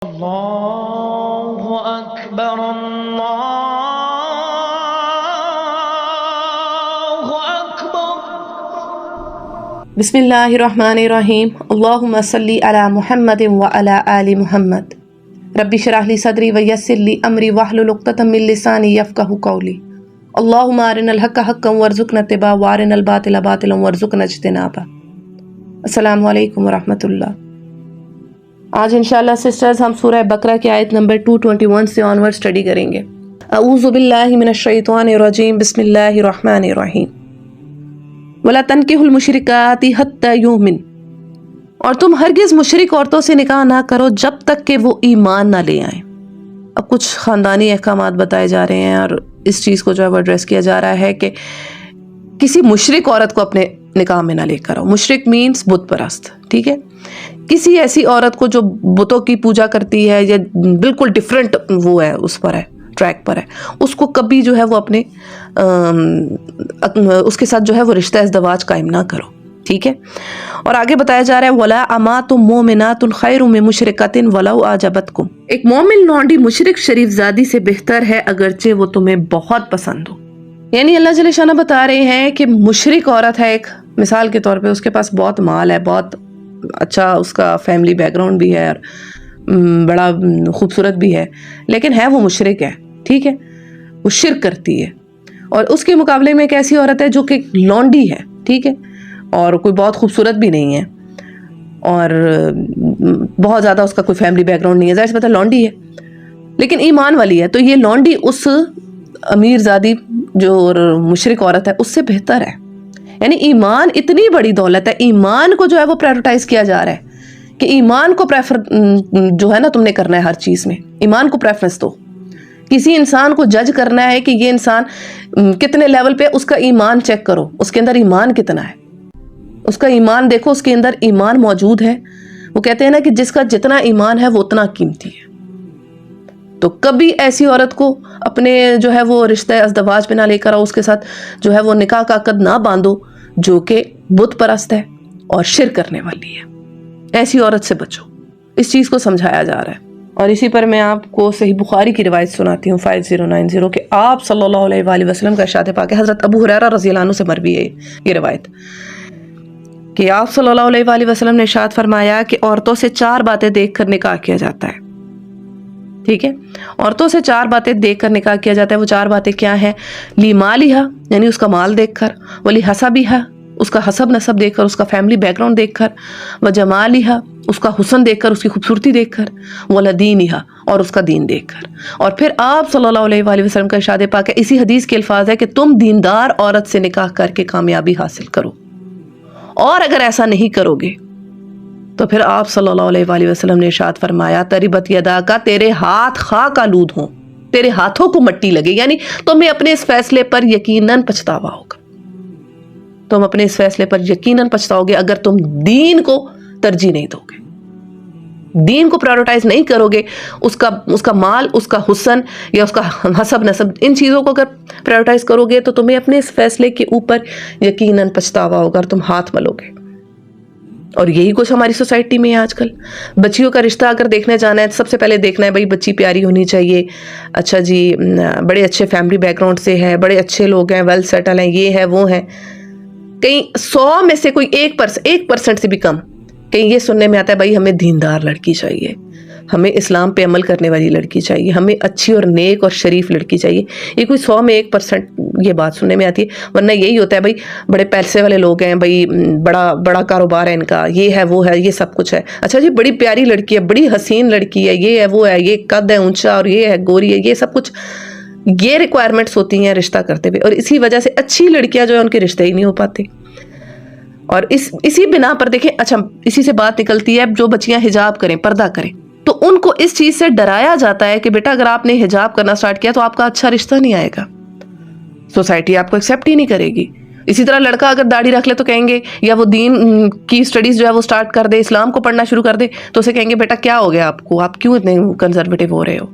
اللہ اکبر اللہ اکبر۔ بسم اللہ الرحمن الرحیم۔ اللہم صلی علی محمد وعلی آل محمد۔ رب اشرح لی صدری ویسر لی امری واحلل عقدۃ من لسانی یفقہوا قولی۔ اللہم ارنا الحق حقا وارزقنا اتباعہ وارنا الباطل باطلا وارزقنا اجتنابہ۔ السلام علیکم ورحمۃ اللہ۔ آج انشاءاللہ سسٹرز ہم سورہ بقرہ کی آیت نمبر 221 سے آنورڈ اسٹڈی کریں گے۔ اعوذ باللہ من الشیطان الرجیم، بسم اللہ الرحمن الرحیم۔ وَلَا تَنْكِحُوا الْمُشْرِكَاتِ حَتَّى يُؤْمِنْ، اور تم ہرگز مشرک عورتوں سے نکاح نہ کرو جب تک کہ وہ ایمان نہ لے آئیں۔ اب کچھ خاندانی احکامات بتائے جا رہے ہیں اور اس چیز کو جو ہے وہ ایڈریس کیا جا رہا ہے کہ کسی مشرک عورت کو اپنے نکاح میں نہ لے کر آؤ۔ مشرک مینس بت پرست، ٹھیک ہے؟ کسی ایسی عورت کو جو بتوں کی پوجا کرتی ہے یا بالکل ڈفرینٹ وہ ہے، اس پر ہے، ٹریک پر ہے، اس کو کبھی جو ہے وہ اپنے اس کے ساتھ جو ہے وہ رشتہ ازدواج قائم نہ کرو، ٹھیک ہے؟ اور آگے بتایا جا رہا ہے وَلَا أَمَاتٌ مُؤْمِنَاتٌ خَيْرٌ مِّن مُشْرِكَةٍ وَلَوْ أَعْجَبَتْكُمْ، ایک مومن لونڈی مشرک شریف زادی سے بہتر ہے اگرچہ وہ تمہیں بہت پسند ہو۔ یعنی اللہ جل شانہ بتا رہے ہیں کہ مشرک عورت ہے، ایک مثال کے طور پہ اس کے پاس بہت مال ہے، بہت اچھا اس کا فیملی بیک گراؤنڈ بھی ہے اور بڑا خوبصورت بھی ہے، لیکن ہے وہ مشرک ہے، ٹھیک ہے؟ وہ شرک کرتی ہے۔ اور اس کے مقابلے میں ایک ایسی عورت ہے جو کہ لونڈی ہے، ٹھیک ہے، اور کوئی بہت خوبصورت بھی نہیں ہے اور بہت زیادہ اس کا کوئی فیملی بیک گراؤنڈ نہیں ہے، ظاہر سی بات ہے لونڈی ہے لیکن ایمان والی ہے، تو یہ لونڈی اس امیر زادی جو مشرک عورت ہے اس سے بہتر ہے۔ یعنی ایمان اتنی بڑی دولت ہے، ایمان کو جو ہے وہ پریورٹائز کیا جا رہا ہے کہ ایمان کو پریفر جو ہے نا تم نے کرنا ہے، ہر چیز میں ایمان کو پریفرنس دو۔ کسی انسان کو جج کرنا ہے کہ یہ انسان کتنے لیول پہ، اس کا ایمان چیک کرو، اس کے اندر ایمان کتنا ہے، اس کا ایمان دیکھو، اس کے اندر ایمان موجود ہے۔ وہ کہتے ہیں نا کہ جس کا جتنا ایمان ہے وہ اتنا قیمتی ہے۔ تو کبھی ایسی عورت کو اپنے جو ہے وہ رشتہ ازدواج پہ نہ لے کر آؤ، اس کے ساتھ جو ہے وہ نکاح کا عقد نہ باندھو جو کہ بت پرست ہے اور شرک کرنے والی ہے۔ ایسی عورت سے بچو، اس چیز کو سمجھایا جا رہا ہے۔ اور اسی پر میں آپ کو صحیح بخاری کی روایت سناتی ہوں 5090 کہ آپ صلی اللہ علیہ وآلہ وسلم کا ارشاد پاک ہے، حضرت ابو ہریرہ رضی اللہ عنہ سے مروی ہے یہ روایت، کہ آپ صلی اللہ علیہ وآلہ وسلم نے ارشاد فرمایا کہ عورتوں سے 4 باتیں دیکھ کر نکاح کیا جاتا ہے، ٹھیک ہے؟ عورتوں سے 4 باتیں دیکھ کر نکاح کیا جاتا ہے۔ وہ 4 باتیں کیا ہیں؟ لی مالہا، یعنی اس کا مال دیکھ کر، ولی حسبہا، اس کا حسب نسب دیکھ کر، اس کا فیملی بیک گراؤنڈ دیکھ کر، وجمالہا، اس کا حسن دیکھ کر، اس کی خوبصورتی دیکھ کر، ولدینہا، اور اس کا دین دیکھ کر۔ اور پھر آپ صلی اللہ علیہ وآلہ وسلم کا ارشاد پاک ہے، اسی حدیث کے الفاظ ہے کہ تم دیندار عورت سے نکاح کر کے کامیابی حاصل کرو، اور اگر ایسا نہیں کرو گے تو پھر آپ صلی اللہ علیہ وآلہ وسلم نے ارشاد فرمایا تربت یدا کا، تیرے ہاتھ خاک آلود ہوں، تیرے ہاتھوں کو مٹی لگے، یعنی تمہیں اپنے اس فیصلے پر یقیناً پچھتاوا ہوگا، تم اپنے اس فیصلے پر یقیناً پچھتاؤ گے اگر تم دین کو ترجیح نہیں دو گے، دین کو پرائورٹائز نہیں کرو گے، اس کا مال، اس کا حسن یا اس کا حسب نسب، ان چیزوں کو اگر پرائورٹائز کرو گے تو تمہیں اپنے اس فیصلے کے اوپر یقیناً پچھتاوا ہوگا اور تم ہاتھ ملو گے۔ اور یہی کچھ ہماری سوسائٹی میں ہے آج کل۔ بچیوں کا رشتہ اگر دیکھنے جانا ہے تو سب سے پہلے دیکھنا ہے بھائی بچی پیاری ہونی چاہیے، اچھا جی بڑے اچھے فیملی بیک گراؤنڈ سے ہے، بڑے اچھے لوگ ہیں، ویل سیٹل ہیں، یہ ہے وہ ہے۔ کہیں 100 میں سے کوئی 1% سے بھی کم کہیں یہ سننے میں آتا ہے بھائی ہمیں دیندار لڑکی چاہیے، ہمیں اسلام پہ عمل کرنے والی لڑکی چاہیے، ہمیں اچھی اور نیک اور شریف لڑکی چاہیے۔ یہ کوئی 100 میں 1% یہ بات سننے میں آتی ہے، ورنہ یہی ہوتا ہے بھائی بڑے پیسے والے لوگ ہیں، بھائی بڑا کاروبار ہے ان کا، یہ ہے وہ ہے، یہ سب کچھ ہے، اچھا جی بڑی پیاری لڑکی ہے، بڑی حسین لڑکی ہے، یہ ہے وہ ہے، یہ قد ہے اونچا اور یہ ہے گوری ہے، یہ سب کچھ، یہ ریکوائرمنٹس ہوتی ہیں رشتہ کرتے ہوئے، اور اسی وجہ سے اچھی لڑکیاں جو ہیں ان کے رشتے ہی نہیں ہو پاتے۔ اور اسی بنا پر دیکھیں، اچھا اسی سے بات نکلتی ہے جو بچیاں حجاب کریں، پردہ کریں، تو ان کو اس چیز سے ڈرایا جاتا ہے کہ بیٹا اگر آپ نے حجاب کرنا سٹارٹ کیا تو آپ کا اچھا رشتہ نہیں آئے گا، سوسائٹی آپ کو ایکسیپٹ ہی نہیں کرے گی۔ اسی طرح لڑکا اگر داڑھی رکھ لے تو کہیں گے، یا وہ دین کی سٹڈیز جو ہے وہ سٹارٹ کر دے، اسلام کو پڑھنا شروع کر دے تو اسے کہیں گے بیٹا کیا ہو گیا آپ کو، آپ کیوں اتنے کنزرویٹو ہو رہے ہو،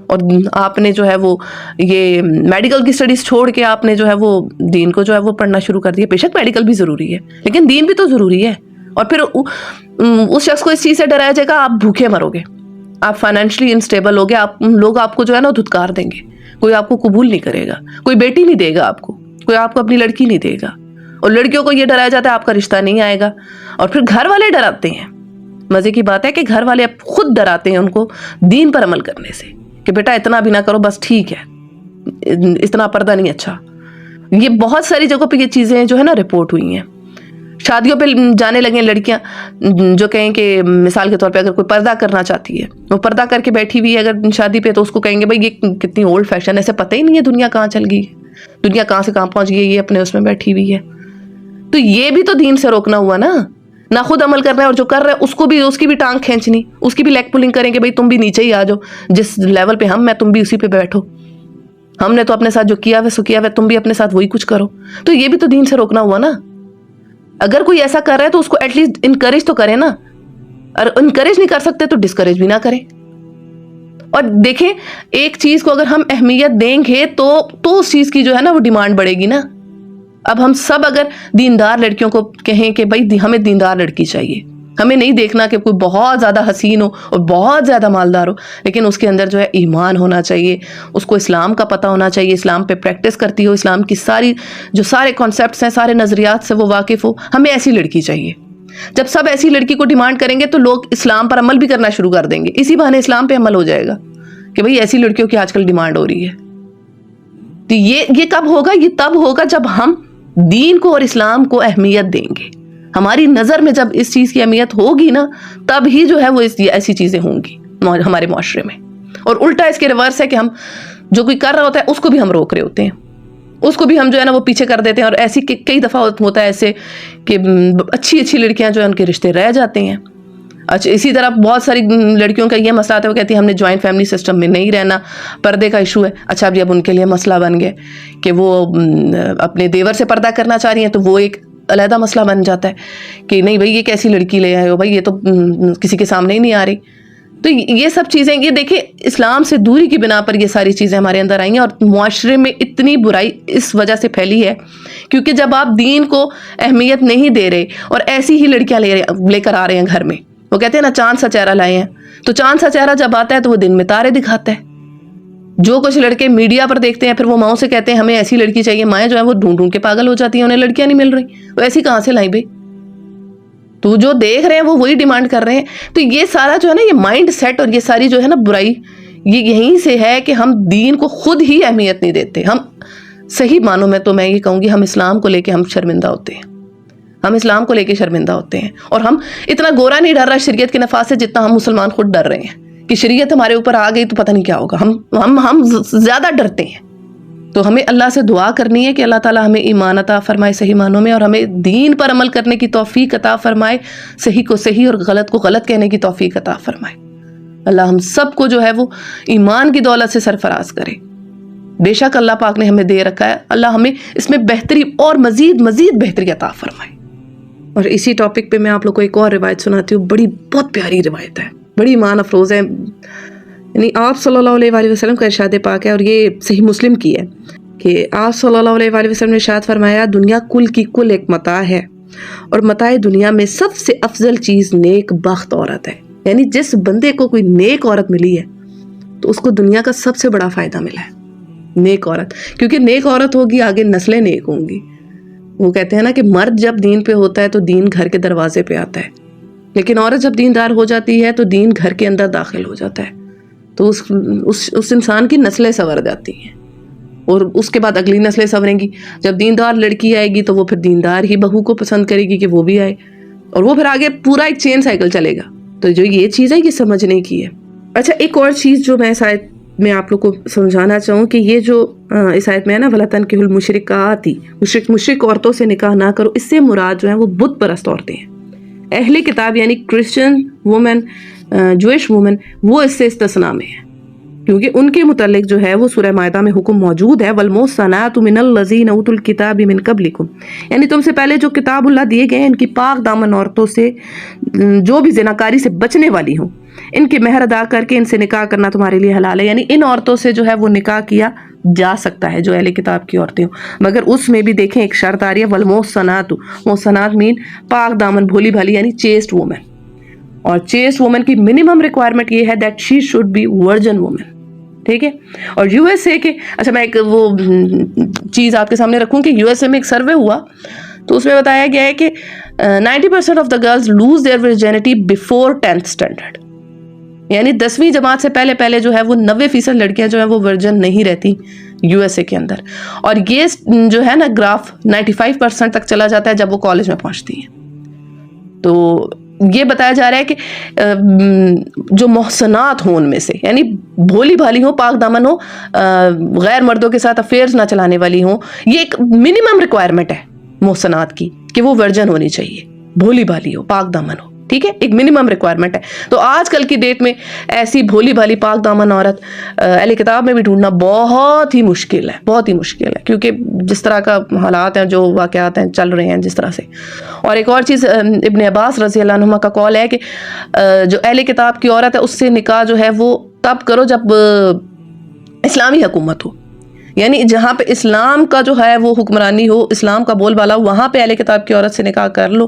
اور آپ نے جو ہے وہ یہ میڈیکل کی سٹڈیز چھوڑ کے آپ نے جو ہے وہ دین کو جو ہے وہ پڑھنا شروع کر دیا۔ بے شک میڈیکل بھی ضروری ہے لیکن دین بھی تو ضروری ہے۔ اور پھر اس شخص کو اس چیز سے ڈرایا جائے گا آپ بھوکے مرو گے، آپ فائنینشلی انسٹیبل ہو گئے، لوگ آپ کو جو ہے نا دھتکار دیں گے، کوئی آپ کو قبول نہیں کرے گا، کوئی بیٹی نہیں دے گا آپ کو، کوئی آپ کو اپنی لڑکی نہیں دے گا، اور لڑکیوں کو یہ ڈرایا جاتا ہے آپ کا رشتہ نہیں آئے گا، اور پھر گھر والے ڈراتے ہیں. مزے کی بات ہے کہ گھر والے خود ڈراتے ہیں ان کو دین پر عمل کرنے سے کہ بیٹا اتنا بھی نہ کرو، بس ٹھیک ہے، اتنا پردہ نہیں اچھا. یہ بہت ساری جگہوں پہ یہ چیزیں جو ہے نا رپورٹ ہوئی ہیں. شادیوں پہ جانے لگے لڑکیاں جو کہیں کہ مثال کے طور پہ اگر کوئی پردہ کرنا چاہتی ہے، وہ پردہ کر کے بیٹھی ہوئی ہے اگر شادی پہ، تو اس کو کہیں گے بھائی یہ کتنی اولڈ فیشن ہے، ایسے پتہ ہی نہیں ہے دنیا کہاں چل گئی ہے، دنیا کہاں سے کہاں پہنچ گئی ہے، یہ اپنے اس میں بیٹھی ہوئی ہے. تو یہ بھی تو دین سے روکنا ہوا نا. نہ خود عمل کرنا ہے اور جو کر رہے اس کو بھی، اس کی بھی ٹانگ کھینچنی، اس کی بھی لیگ پولنگ کریں گے بھائی تم بھی نیچے ہی آ جاؤ، جس لیول پہ ہم، میں تم بھی اسی پہ بیٹھو، ہم نے تو اپنے ساتھ جو کیا ہے سو کیا ہے، تم بھی اپنے ساتھ وہی کچھ کرو. تو یہ بھی تو دین سے روکنا ہوا نا. اگر کوئی ایسا کر رہا ہے تو اس کو ایٹ لیسٹ انکریج تو کریں نا، اور انکریج نہیں کر سکتے تو ڈسکریج بھی نہ کریں. اور دیکھیں ایک چیز کو اگر ہم اہمیت دیں گے تو اس چیز کی جو ہے نا وہ ڈیمانڈ بڑھے گی نا. اب ہم سب اگر دیندار لڑکیوں کو کہیں کہ بھائی ہمیں دیندار لڑکی چاہیے، ہمیں نہیں دیکھنا کہ کوئی بہت زیادہ حسین ہو اور بہت زیادہ مالدار ہو، لیکن اس کے اندر جو ہے ایمان ہونا چاہیے، اس کو اسلام کا پتہ ہونا چاہیے، اسلام پہ پریکٹس کرتی ہو، اسلام کی سارے کانسیپٹس ہیں، سارے نظریات سے وہ واقف ہو. ہمیں ایسی لڑکی چاہیے. جب سب ایسی لڑکی کو ڈیمانڈ کریں گے تو لوگ اسلام پر عمل بھی کرنا شروع کر دیں گے، اسی بہانے اسلام پہ عمل ہو جائے گا کہ بھئی ایسی لڑکیوں کی آج کل ڈیمانڈ ہو رہی ہے. تو یہ کب ہوگا؟ یہ تب ہوگا جب ہم دین کو اور اسلام کو اہمیت دیں گے. ہماری نظر میں جب اس چیز کی اہمیت ہوگی نا، تب ہی جو ہے وہ ایسی چیزیں ہوں گی ہمارے معاشرے میں. اور الٹا اس کے ریورس ہے کہ ہم جو کوئی کر رہا ہوتا ہے اس کو بھی ہم روک رہے ہوتے ہیں، اس کو بھی ہم جو ہے نا وہ پیچھے کر دیتے ہیں. اور ایسی کئی دفعہ ہوتا ہے ایسے کہ اچھی لڑکیاں جو ہیں ان کے رشتے رہ جاتے ہیں. اچھا، اسی طرح بہت ساری لڑکیوں کا یہ مسئلہ آتا ہے، وہ کہتی ہیں ہم نے جوائنٹ فیملی سسٹم میں نہیں رہنا، پردے کا ایشو ہے. اچھا اب ان کے لیے مسئلہ بن گیا کہ وہ اپنے دیور سے پردہ کرنا چاہ رہی ہیں، تو وہ ایک علیحدہ مسئلہ بن جاتا ہے کہ نہیں بھائی یہ کیسی لڑکی لے آئے ہو، بھائی یہ تو کسی کے سامنے ہی نہیں آ رہی. تو یہ سب چیزیں، یہ دیکھیں اسلام سے دوری کی بنا پر یہ ساری چیزیں ہمارے اندر آئی ہیں. اور معاشرے میں اتنی برائی اس وجہ سے پھیلی ہے کیونکہ جب آپ دین کو اہمیت نہیں دے رہے اور ایسی ہی لڑکیاں لے کر آ رہے ہیں گھر میں، وہ کہتے ہیں نا چاند سا چہرہ لائے ہیں، تو چاند سا چہرہ جب آتا ہے تو وہ دن میں تارے دکھاتا ہے. جو کچھ لڑکے میڈیا پر دیکھتے ہیں پھر وہ ماؤں سے کہتے ہیں ہمیں ایسی لڑکی چاہیے، مائیں جو ہے وہ ڈھونڈ کے پاگل ہو جاتی ہیں، انہیں لڑکیاں نہیں مل رہی، وہ ایسی کہاں سے لائیں بھائی؟ تو جو دیکھ رہے ہیں وہ وہی ڈیمانڈ کر رہے ہیں. تو یہ سارا جو ہے نا یہ مائنڈ سیٹ اور یہ ساری جو ہے نا برائی، یہ یہیں سے ہے کہ ہم دین کو خود ہی اہمیت نہیں دیتے. ہم صحیح معنوں میں تو میں یہ کہوں گی ہم اسلام کو لے کے ہم شرمندہ ہوتے ہیں، ہم اسلام کو لے کے شرمندہ ہوتے ہیں. اور ہم اتنا گورا نہیں ڈر رہا شریعت کے نفاذ سے جتنا ہم مسلمان خود ڈر رہے ہیں کہ شریعت ہمارے اوپر آ گئی تو پتہ نہیں کیا ہوگا. ہم زیادہ ڈرتے ہیں. تو ہمیں اللہ سے دعا کرنی ہے کہ اللہ تعالیٰ ہمیں ایمان عطا فرمائے صحیح معنوں میں، اور ہمیں دین پر عمل کرنے کی توفیق عطا فرمائے، صحیح کو صحیح اور غلط کو غلط کہنے کی توفیق عطا فرمائے. اللہ ہم سب کو جو ہے وہ ایمان کی دولت سے سرفراز کرے. بے شک اللہ پاک نے ہمیں دے رکھا ہے، اللہ ہمیں اس میں بہتری اور مزید بہتری عطا فرمائے. اور اسی ٹاپک پہ میں آپ لوگ کو ایک اور روایت سناتی ہوں، بہت پیاری روایت ہے، بڑی ایمان افروز ہے. یعنی آپ صلی اللہ علیہ وآلہ وسلم کا ارشاد پاک ہے، اور یہ صحیح مسلم کی ہے کہ آپ صلی اللہ علیہ وآلہ وسلم نے ارشاد فرمایا دنیا کل کی کل ایک متاع ہے، اور متاع دنیا میں سب سے افضل چیز نیک بخت عورت ہے. یعنی جس بندے کو کوئی نیک عورت ملی ہے تو اس کو دنیا کا سب سے بڑا فائدہ ملا ہے، نیک عورت. کیونکہ نیک عورت ہوگی آگے نسلیں نیک ہوں گی. وہ کہتے ہیں نا کہ مرد جب دین پہ ہوتا ہے تو دین گھر کے دروازے پہ آتا ہے، لیکن عورت جب دیندار ہو جاتی ہے تو دین گھر کے اندر داخل ہو جاتا ہے. تو اس انسان کی نسلیں سنور جاتی ہیں، اور اس کے بعد اگلی نسلیں سنوریں گی. جب دیندار لڑکی آئے گی تو وہ پھر دیندار ہی بہو کو پسند کرے گی کہ وہ بھی آئے، اور وہ پھر آگے پورا ایک چین سائیکل چلے گا. تو جو یہ چیز ہے یہ سمجھنے کی ہے. اچھا، ایک اور چیز جو میں اس آیت میں آپ لوگ کو سمجھانا چاہوں کہ یہ جو اس آیت میں ہے نا وَلَا تَنْكِحُوا الْمُشْرِكَاتِ، مشرک عورتوں سے نکاح نہ کرو، اس سے مراد جو ہے وہ بت پرست عورتیں ہیں. اہل کتاب یعنی کرسچن وومن، جوئش وومن، وہ اس سے استثناء میں ہے، کیونکہ ان کے متعلق جو ہے وہ سورہ مائدہ میں حکم موجود ہے وَالْمُحْصَنَاتُ مِنَ الَّذِينَ أُوتُوا الْكِتَابَ مِنْ قَبْلِكُمْ، یعنی تم سے پہلے جو کتاب اللہ دیے گئے ہیں ان کی پاک دامن عورتوں سے جو بھی زناکاری سے بچنے والی ہوں، ان کے مہر ادا کر کے ان سے نکاح کرنا تمہارے لیے حلال ہے. یعنی ان عورتوں سے جو ہے وہ نکاح کیا جا سکتا ہے جو اہل کتاب کی عورتیں ہوں، مگر اس میں بھی دیکھیں ایک شرط آ رہی ہے وَالْمُحْصَنَاتُ، محصنات مین پاک دامن، بھولی بھالی، یعنی چیسٹ وومن. اور چیسٹ وومن کی منیمم ریکوائرمنٹ یہ ہے that she should be virgin woman. ٹھیک ہے. اور یو ایس اے کے, اچھا میں ایک وہ چیز آپ کے سامنے رکھوں کہ یو ایس اے میں ایک سروے ہوا تو اس میں بتایا گیا ہے کہ 90% of the girls lose their virginity before 10th standard. یعنی 10ویں جماعت سے پہلے جو ہے وہ 90% لڑکیاں جو ہیں وہ ورجن نہیں رہتی یو ایس اے کے اندر. اور یہ جو ہے نا گراف 95% تک چلا جاتا ہے جب وہ کالج میں پہنچتی ہیں. تو یہ بتایا جا رہا ہے کہ جو محسنات ہوں ان میں سے, یعنی بھولی بھالی ہوں, پاک دامن ہوں, غیر مردوں کے ساتھ افیئرز نہ چلانے والی ہوں, یہ ایک منیمم ریکوائرمنٹ ہے محسنات کی کہ وہ ورجن ہونی چاہیے, بھولی بھالی ہو, پاک دامن ہو. ٹھیک ہے, ایک منیمم ریکوائرمنٹ ہے. تو آج کل کی ڈیٹ میں ایسی بھولی بھالی پاک دامن عورت اہل کتاب میں بھی ڈھونڈنا بہت ہی مشکل ہے, بہت ہی مشکل ہے, کیونکہ جس طرح کا حالات ہیں, جو واقعات ہیں چل رہے ہیں جس طرح سے. اور ایک اور چیز, ابن عباس رضی اللہ عنہما کا قول ہے کہ جو اہل کتاب کی عورت ہے اس سے نکاح جو ہے وہ تب کرو جب اسلامی حکومت ہو, یعنی جہاں پہ اسلام کا جو ہے وہ حکمرانی ہو, اسلام کا بول بالا ہو, وہاں پہ اہل کتاب کی عورت سے نکاح کر لو.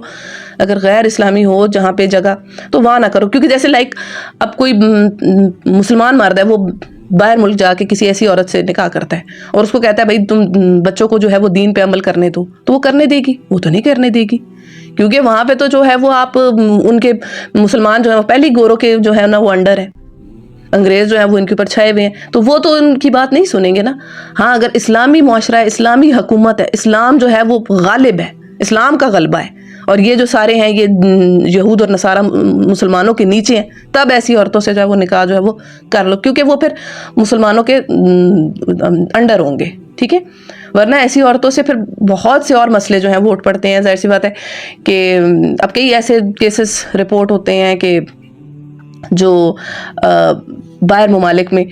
اگر غیر اسلامی ہو جہاں پہ جگہ تو وہاں نہ کرو, کیونکہ جیسے لائک اب کوئی مسلمان مرد ہے وہ باہر ملک جا کے کسی ایسی عورت سے نکاح کرتا ہے اور اس کو کہتا ہے بھائی تم بچوں کو جو ہے وہ دین پہ عمل کرنے دو, تو وہ کرنے دے گی؟ وہ تو نہیں کرنے دے گی, کیونکہ وہاں پہ تو جو ہے وہ آپ ان کے مسلمان جو ہے پہلی گوروں کے جو ہے نا وہ انڈر ہے, انگریز جو ہے وہ ان کے اوپر چھائے ہوئے ہیں, تو وہ تو ان کی بات نہیں سنیں گے نا. ہاں اگر اسلامی معاشرہ ہے, اسلامی حکومت ہے, اسلام جو ہے وہ غالب ہے, اسلام کا غلبہ ہے, اور یہ جو سارے ہیں یہ یہود اور نصارہ مسلمانوں کے نیچے ہیں, تب ایسی عورتوں سے جو ہے وہ نکاح جو ہے وہ کر لو, کیونکہ وہ پھر مسلمانوں کے انڈر ہوں گے. ٹھیک ہے, ورنہ ایسی عورتوں سے پھر بہت سے اور مسئلے جو ہیں وہ اٹھ پڑتے ہیں. ظاہر سی بات ہے کہ اب کئی ایسے کیسز رپورٹ ہوتے ہیں کہ جو باہر ممالک میں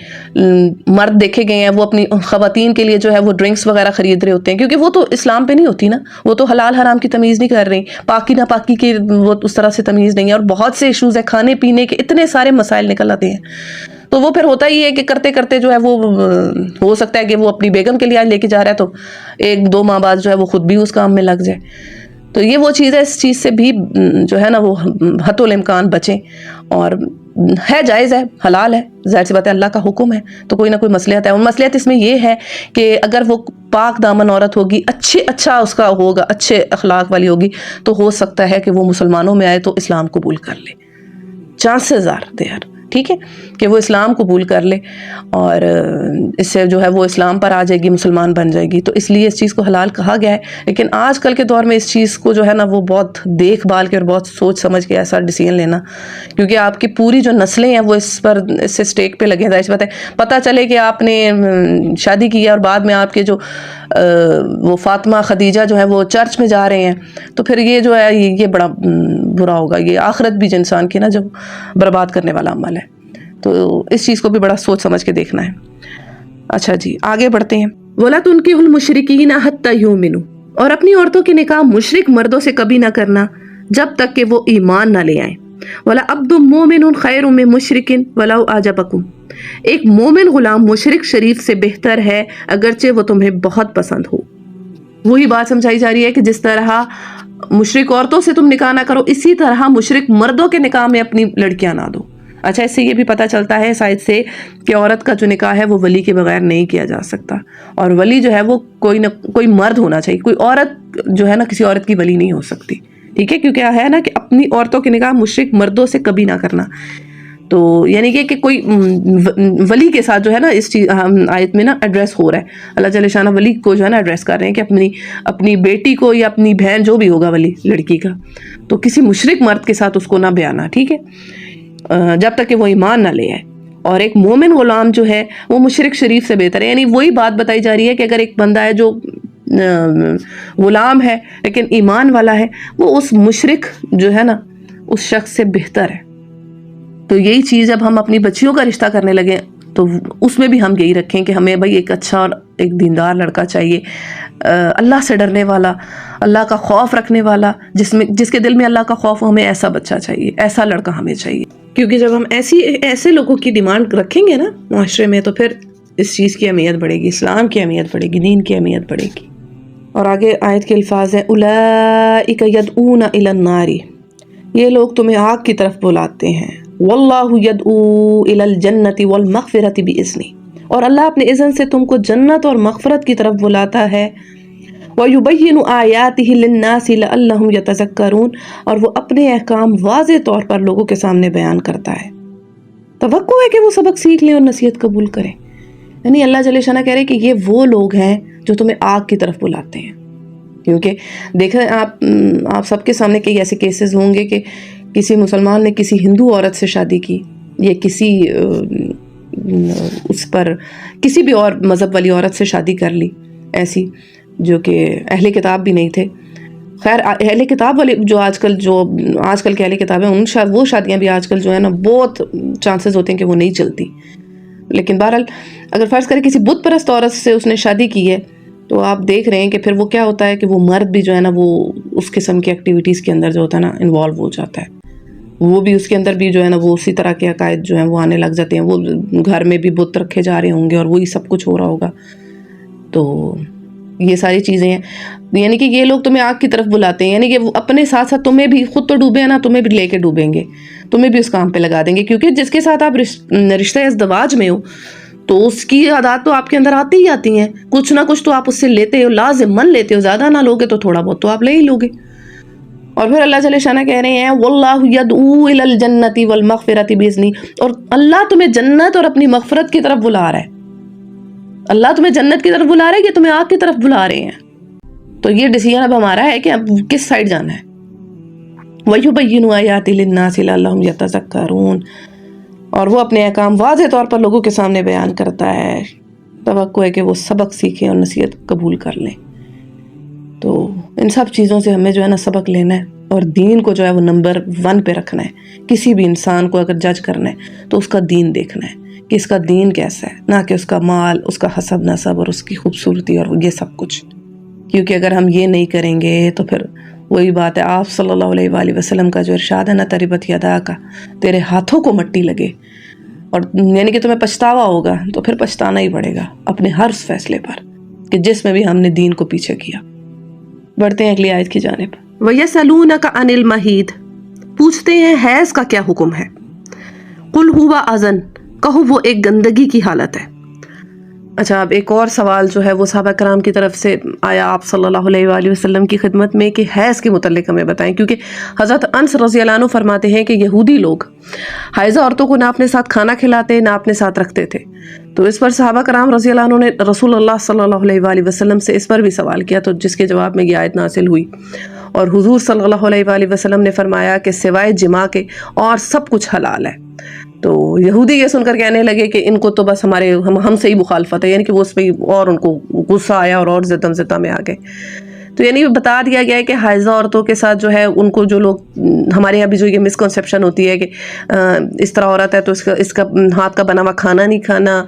مرد دیکھے گئے ہیں وہ اپنی خواتین کے لیے جو ہے وہ ڈرنکس وغیرہ خرید رہے ہوتے ہیں, کیونکہ وہ تو اسلام پہ نہیں ہوتی نا, وہ تو حلال حرام کی تمیز نہیں کر رہی, پاکی نہ پاکی کی وہ اس طرح سے تمیز نہیں ہے, اور بہت سے ایشوز ہیں, کھانے پینے کے اتنے سارے مسائل نکل آتے ہیں. تو وہ پھر ہوتا ہی ہے کہ کرتے کرتے جو ہے وہ ہو سکتا ہے کہ وہ اپنی بیگم کے لیے لے کے جا رہا ہے تو 1-2 ماہ بعد جو ہے وہ خود بھی اس کام میں لگ جائے. تو یہ وہ چیز ہے, اس چیز سے بھی جو ہے نا وہ حتی الامکان بچیں. اور ہے جائز ہے, حلال ہے, ظاہر سی بات ہے اللہ کا حکم ہے, تو کوئی نہ کوئی مصلحت ہے. اور مصلحت اس میں یہ ہے کہ اگر وہ پاک دامن عورت ہوگی, اچھا اس کا ہوگا, اچھے اخلاق والی ہوگی, تو ہو سکتا ہے کہ وہ مسلمانوں میں آئے تو اسلام قبول کر لے. چانسز آر دیئر, ٹھیک ہے, کہ وہ اسلام قبول کر لے اور اس سے جو ہے وہ اسلام پر آ جائے گی, مسلمان بن جائے گی. تو اس لیے اس چیز کو حلال کہا گیا ہے. لیکن آج کل کے دور میں اس چیز کو جو ہے نا وہ بہت دیکھ بھال کے اور بہت سوچ سمجھ کے ایسا ڈیسیژن لینا, کیونکہ آپ کی پوری جو نسلیں ہیں وہ اس سے اسٹیک پہ لگے ہیں. ظاہر سی بات ہے پتہ چلے کہ آپ نے شادی کی ہے اور بعد میں آپ کے جو وہ فاطمہ خدیجہ جو ہے وہ چرچ میں جا رہے ہیں, تو پھر یہ جو ہے یہ بڑا برا ہوگا. یہ آخرت بھی انسان کی نا جب برباد کرنے والا عمل ہے. تو اس چیز کو بھی بڑا سوچ سمجھ کے دیکھنا ہے. اچھا جی آگے بڑھتے ہیں. وَلَا تُنْكِحُوا الْمُشْرِكِينَ حَتَّى يُؤْمِنُوا, اور اپنی عورتوں کے نکاح مشرک مردوں سے کبھی نہ کرنا جب تک کہ وہ ایمان نہ لے آئیں. وَلَا عَبْدٌ مُؤْمِنٌ خَيْرٌ مِّن مُشْرِكٍ وَلَوْ أَعْجَبَكُمْ, ایک مومن غلام مشرک شریف سے بہتر ہے اگرچہ وہ تمہیں بہت پسند ہو. وہی بات سمجھائی جا رہی ہے کہ جس طرح مشرک عورتوں سے تم نکاح نہ کرو, اسی طرح مشرک مردوں کے نکاح میں اپنی لڑکیاں نہ دو. اچھا, اس سے یہ بھی پتہ چلتا ہے سائد سے کہ عورت کا جو نکاح ہے وہ ولی کے بغیر نہیں کیا جا سکتا, اور ولی جو ہے وہ کوئی نہ کوئی مرد ہونا چاہیے, کوئی عورت جو ہے نا کسی عورت کی ولی نہیں ہو سکتی. ٹھیک ہے, کیونکہ ہے نا کہ اپنی عورتوں کے نکاح مشرک مردوں سے کبھی نہ کرنا. تو یعنی کہ کوئی ولی کے ساتھ جو ہے نا اس چیز آیت میں نا ایڈریس ہو رہا ہے, اللہ جل شانہ ولی کو جو ہے نا ایڈریس کر رہے ہیں کہ اپنی بیٹی کو یا اپنی بہن جو بھی ہوگا ولی لڑکی کا, تو کسی مشرک مرد کے ساتھ اس کو نہ بیانا. ٹھیک ہے, جب تک کہ وہ ایمان نہ لے آئے. اور ایک مومن غلام جو ہے وہ مشرک شریف سے بہتر ہے. یعنی وہی بات بتائی جا رہی ہے کہ اگر ایک بندہ ہے جو غلام ہے لیکن ایمان والا ہے, وہ اس مشرک جو ہے نا اس شخص سے بہتر ہے. تو یہی چیز جب ہم اپنی بچیوں کا رشتہ کرنے لگیں تو اس میں بھی ہم یہی رکھیں کہ ہمیں بھائی ایک اچھا اور ایک دیندار لڑکا چاہیے, اللہ سے ڈرنے والا, اللہ کا خوف رکھنے والا, جس کے دل میں اللہ کا خوف ہو. ہمیں ایسا بچہ چاہیے, ایسا لڑکا ہمیں چاہیے. کیونکہ جب ہم ایسے لوگوں کی ڈیمانڈ رکھیں گے نا معاشرے میں تو پھر اس چیز کی اہمیت بڑھے گی, اسلام کی اہمیت بڑھے گی, دین کی اہمیت بڑھے گی. اور آگے آیت کے الفاظ ہیں اولئک یدعون الی النار, یہ لوگ تمہیں آگ کی طرف بلاتے ہیں. واللہ یدعو الی الجنۃ والمغفرۃ بإذنہ، اور اللہ اپنے اذن سے تم کو جنت اور مغفرت کی طرف بلاتا ہے. وَيُبَيِّنُ آیاتہ للناس لعلہم یتذکرون، اور وہ اپنے احکام واضح طور پر لوگوں کے سامنے بیان کرتا ہے. توقع ہے کہ وہ سبق سیکھ لیں اور نصیحت قبول کریں. یعنی اللہ جل شانہ کہہ رہے کہ یہ وہ لوگ ہیں جو تمہیں آگ کی طرف بلاتے ہیں. کیونکہ دیکھیں آپ سب کے سامنے کئی ایسے کیسز ہوں گے کہ کسی مسلمان نے کسی ہندو عورت سے شادی کی، یا کسی اس پر کسی بھی اور مذہب والی عورت سے شادی کر لی ایسی جو کہ اہل کتاب بھی نہیں تھے. خیر اہل کتاب والے جو آج کل کے اہل کتاب ہیں وہ شادیاں بھی آج کل جو ہے نا بہت چانسز ہوتے ہیں کہ وہ نہیں چلتی. لیکن بہرحال اگر فرض کرے کسی بت پرست عورت سے اس نے شادی کی ہے تو آپ دیکھ رہے ہیں کہ پھر وہ کیا ہوتا ہے کہ وہ مرد بھی جو ہے نا وہ اس قسم کی ایکٹیویٹیز کے اندر جو ہوتا ہے نا انوالو ہو جاتا ہے. وہ بھی اس کے اندر بھی جو ہے نا وہ اسی طرح کے عقائد جو ہیں وہ آنے لگ جاتے ہیں. وہ گھر میں بھی بت رکھے جا رہے ہوں گے اور وہی سب کچھ ہو رہا ہوگا. تو یہ ساری چیزیں ہیں. یعنی کہ یہ لوگ تمہیں آگ کی طرف بلاتے ہیں، یعنی کہ وہ اپنے ساتھ ساتھ تمہیں بھی، خود تو ڈوبے ہیں نا، تمہیں بھی لے کے ڈوبیں گے، تمہیں بھی اس کام پہ لگا دیں گے. کیونکہ جس کے ساتھ آپ رشتہ ازدواج میں ہو تو اس کی عادات تو آپ کے اندر آتی ہی آتی ہیں. کچھ نہ کچھ تو آپ اس سے لیتے ہو، لازماً لیتے ہو. زیادہ نہ لوگے تو تھوڑا بہت تو آپ لے ہی لوگے. اور پھر اللہ جل شانہ کہہ رہے ہیں واللہ یدعو الی الجنۃ والمغفرۃ بإذنہ، اور اللہ تمہیں جنت اور اپنی مغفرت کی طرف بلا رہا ہے. اللہ تمہیں جنت کی طرف بلا رہا ہے کہ تمہیں آگ کی طرف بلا رہے ہیں. تو یہ ڈیسیژن اب ہمارا ہے کہ اب کس سائڈ جانا ہے. وَيُبَيِّنُ آیاتہ للناس لعلہم یتذکرون، اور وہ اپنے احکام واضح طور پر لوگوں کے سامنے بیان کرتا ہے. توقع ہے کہ وہ سبق سیکھیں اور نصیحت قبول کر لیں. تو ان سب چیزوں سے ہمیں جو ہے نا سبق لینا ہے، اور دین کو جو ہے وہ نمبر 1 پہ رکھنا ہے. کسی بھی انسان کو اگر جج کرنا ہے تو اس کا دین دیکھنا ہے کہ اس کا دین کیسا ہے، نہ کہ اس کا مال، اس کا حسب نسب اور اس کی خوبصورتی اور یہ سب کچھ. کیونکہ اگر ہم یہ نہیں کریں گے تو پھر وہی بات ہے، آپ صلی اللہ علیہ وآلہ وسلم کا جو ارشاد ہے نا تربت یدا کا، تیرے ہاتھوں کو مٹی لگے، اور یعنی کہ تمہیں پچھتاوا ہوگا. تو پھر پچھتانا ہی پڑے گا اپنے ہر اس فیصلے پر کہ جس میں بھی ہم نے دین کو پیچھے کیا. بڑھتے ہیں اگلی آیت کی جانب. وَيَسْأَلُونَكَ عَنِ الْمَحِيضِ، پوچھتے ہیں حیض کا کیا حکم ہے. قُلْ هُوَ أَذًى، کہو وہ ایک گندگی کی حالت ہے. اچھا، اب ایک اور سوال جو ہے وہ صحابہ کرام کی طرف سے آیا آپ صلی اللہ علیہ وآلہ وسلم کی خدمت میں کہ حیض کے متعلق ہمیں بتائیں. کیونکہ حضرت انس رضی اللہ عنہ فرماتے ہیں کہ یہودی لوگ حائضہ عورتوں کو نہ اپنے ساتھ کھانا کھلاتے نہ اپنے ساتھ رکھتے تھے. تو اس پر صحابہ کرام رضی اللہ عنہ نے رسول اللہ صلی اللہ علیہ وآلہ وسلم سے اس پر بھی سوال کیا، تو جس کے جواب میں یہ آیت نازل ہوئی. اور حضور صلی اللہ علیہ وآلہ وسلم نے فرمایا کہ سوائے جماع کے اور سب کچھ حلال ہے. تو یہودی یہ سن کر کہنے لگے کہ ان کو تو بس ہم سے ہی مخالفت ہے، یعنی کہ وہ اس پہ اور ان کو غصہ آیا اور زدم زدہ میں آ گئے. تو یعنی بتا دیا گیا ہے کہ حائضہ عورتوں کے ساتھ جو ہے ان کو جو لوگ ہمارے یہاں بھی جو یہ مسکنسیپشن ہوتی ہے کہ اس طرح عورت ہے تو اس کا ہاتھ کا بنا ہوا کھانا نہیں کھانا،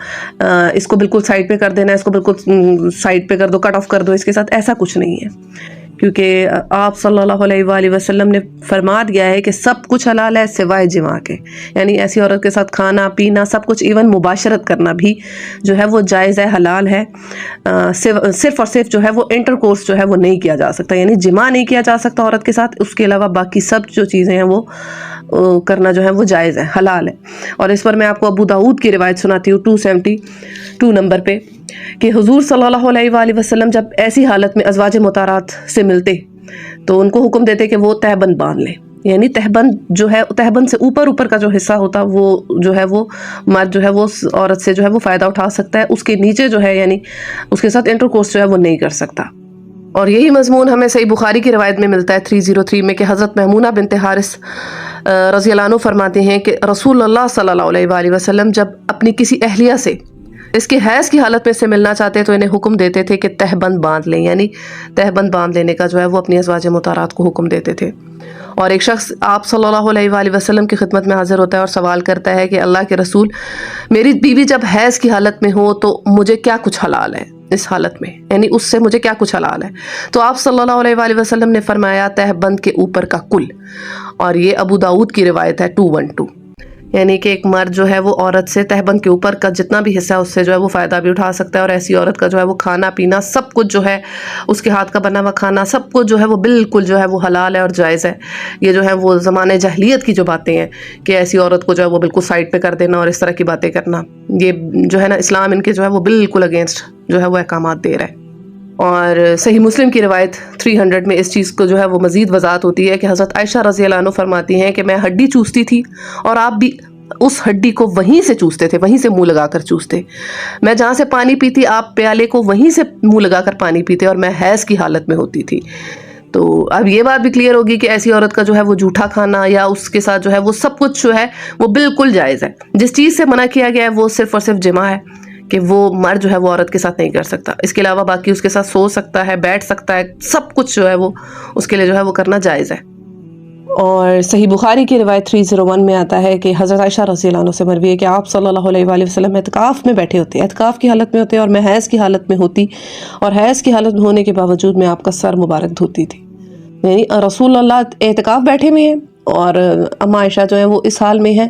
اس کو بالکل سائڈ پہ کر دینا، اس کو بالکل سائڈ پہ کر دو، کٹ آف کر دو اس کے ساتھ. ایسا کچھ نہیں ہے، کیونکہ آپ صلی اللہ علیہ وآلہ وسلم نے فرما دیا ہے کہ سب کچھ حلال ہے سوائے جماع کے. یعنی ایسی عورت کے ساتھ کھانا پینا سب کچھ، ایون مباشرت کرنا بھی جو ہے وہ جائز ہے، حلال ہے. صرف اور صرف جو ہے وہ انٹر کورس جو ہے وہ نہیں کیا جا سکتا، یعنی جماع نہیں کیا جا سکتا عورت کے ساتھ. اس کے علاوہ باقی سب جو چیزیں ہیں وہ کرنا جو ہے وہ جائز ہے، حلال ہے. اور اس پر میں آپ کو ابو داؤد کی روایت سناتی ہوں 272 نمبر پہ کہ حضور صلی اللہ علیہ وآلہ وسلم جب ایسی حالت میں ازواج مطہرات سے ملتے تو ان کو حکم دیتے کہ وہ تہبند باندھ لیں. یعنی تہبند جو ہے، تہبند سے اوپر کا جو حصہ ہوتا وہ جو ہے وہ مرد جو ہے وہ عورت سے جو ہے وہ فائدہ اٹھا سکتا ہے، اس کے نیچے جو ہے یعنی اس کے ساتھ انٹر کورس جو ہے وہ نہیں کر سکتا. اور یہی مضمون ہمیں صحیح بخاری کی روایت میں ملتا ہے 303 میں کہ حضرت میمونہ بنت حارث رضی اللہ عنہ فرماتے ہیں کہ رسول اللہ صلی اللہ علیہ وآلہ وسلم جب اپنی کسی اہلیہ سے اس کے حیض کی حالت میں سے ملنا چاہتے تو انہیں حکم دیتے تھے کہ تہبند باندھ لیں. یعنی تہبند باندھ لینے کا جو ہے وہ اپنی ازواج مطہرات کو حکم دیتے تھے. اور ایک شخص آپ صلی اللہ علیہ وآلہ وسلم کی خدمت میں حاضر ہوتا ہے اور سوال کرتا ہے کہ اللہ کے رسول، میری بیوی جب حیض کی حالت میں ہو تو مجھے کیا کچھ حلال ہے اس حالت میں، یعنی اس سے مجھے کیا کچھ حلال ہے. تو آپ صلی اللہ علیہ وآلہ وسلم نے فرمایا تہبند کے اوپر کا کل. اور یہ ابو داؤد کی روایت ہے 212. یعنی کہ ایک مرد جو ہے وہ عورت سے تہبند کے اوپر کا جتنا بھی حصہ ہے اس سے جو ہے وہ فائدہ بھی اٹھا سکتا ہے، اور ایسی عورت کا جو ہے وہ کھانا پینا سب کچھ جو ہے اس کے ہاتھ کا بنا ہوا کھانا سب کچھ جو ہے وہ بالکل جو ہے وہ حلال ہے اور جائز ہے۔ یہ جو ہے وہ زمانے جاہلیت کی جو باتیں ہیں کہ ایسی عورت کو جو ہے وہ بالکل سائڈ پہ کر دینا اور اس طرح کی باتیں کرنا، یہ جو ہے نا اسلام ان کے جو ہے وہ بالکل اگینسٹ جو ہے وہ احکامات دے رہا ہے۔ اور صحیح مسلم کی روایت 300 میں اس چیز کو جو ہے وہ مزید وضاحت ہوتی ہے کہ حضرت عائشہ رضی اللہ عنہ فرماتی ہیں کہ میں ہڈی چوستی تھی اور آپ بھی اس ہڈی کو وہیں سے چوستے تھے، وہیں سے منہ لگا کر چوستے۔ میں جہاں سے پانی پیتی آپ پیالے کو وہیں سے منہ لگا کر پانی پیتے، اور میں حیض کی حالت میں ہوتی تھی۔ تو اب یہ بات بھی کلیئر ہوگی کہ ایسی عورت کا جو ہے وہ جھوٹا کھانا یا اس کے ساتھ جو ہے وہ سب کچھ جو ہے وہ بالکل جائز ہے۔ جس چیز سے منع کیا گیا ہے وہ صرف اور صرف جماع ہے، کہ وہ مرد جو ہے وہ عورت کے ساتھ نہیں کر سکتا، اس کے علاوہ باقی اس کے ساتھ سو سکتا ہے، بیٹھ سکتا ہے، سب کچھ جو ہے وہ اس کے لیے جو ہے وہ کرنا جائز ہے۔ اور صحیح بخاری کی روایت 301 میں آتا ہے کہ حضرت عائشہ رضی اللہ عنہ سے مروی ہے کہ آپ صلی اللہ علیہ وآلہ وسلم اعتکاف میں بیٹھے ہوتے، اعتکاف کی حالت میں ہوتے، اور میں حیض کی حالت میں ہوتی، اور حیض کی حالت میں ہونے کے باوجود میں آپ کا سر مبارک دھوتی تھی۔ یعنی رسول اللہ اعتکاف بیٹھے ہوئے ہیں اور اما عائشہ جو ہے وہ اس حال میں ہے،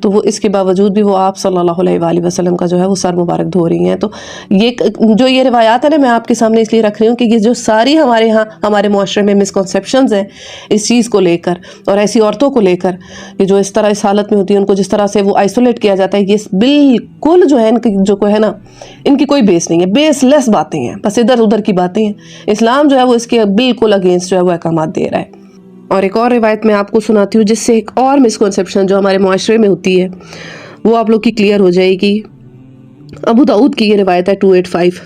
تو وہ اس کے باوجود بھی وہ آپ صلی اللہ علیہ وآلہ وسلم کا جو ہے وہ سر مبارک دھو رہی ہیں۔ تو یہ روایات ہیں نا میں آپ کے سامنے اس لیے رکھ رہی ہوں کہ یہ جو ساری ہمارے ہاں ہمارے معاشرے میں مسکنسیپشنز ہیں اس چیز کو لے کر اور ایسی عورتوں کو لے کر کہ جو اس طرح اس حالت میں ہوتی ہیں ان کو جس طرح سے وہ آئسولیٹ کیا جاتا ہے، یہ بالکل جو ہے ان کی جو ہے نا ان کی کوئی بیس نہیں ہے، بیس لیس باتیں ہیں، بس ادھر ادھر کی باتیں ہیں۔ اسلام جو ہے وہ اس کے بالکل اگینسٹ جو ہے وہ احکامات دے رہا ہے۔ اور ایک اور روایت میں آپ کو سناتی ہوں جس سے ایک اور مسکنسیپشن جو ہمارے معاشرے میں ہوتی ہے وہ آپ لوگ کی کلیئر ہو جائے گی۔ ابو داؤد کی یہ روایت ہے 285،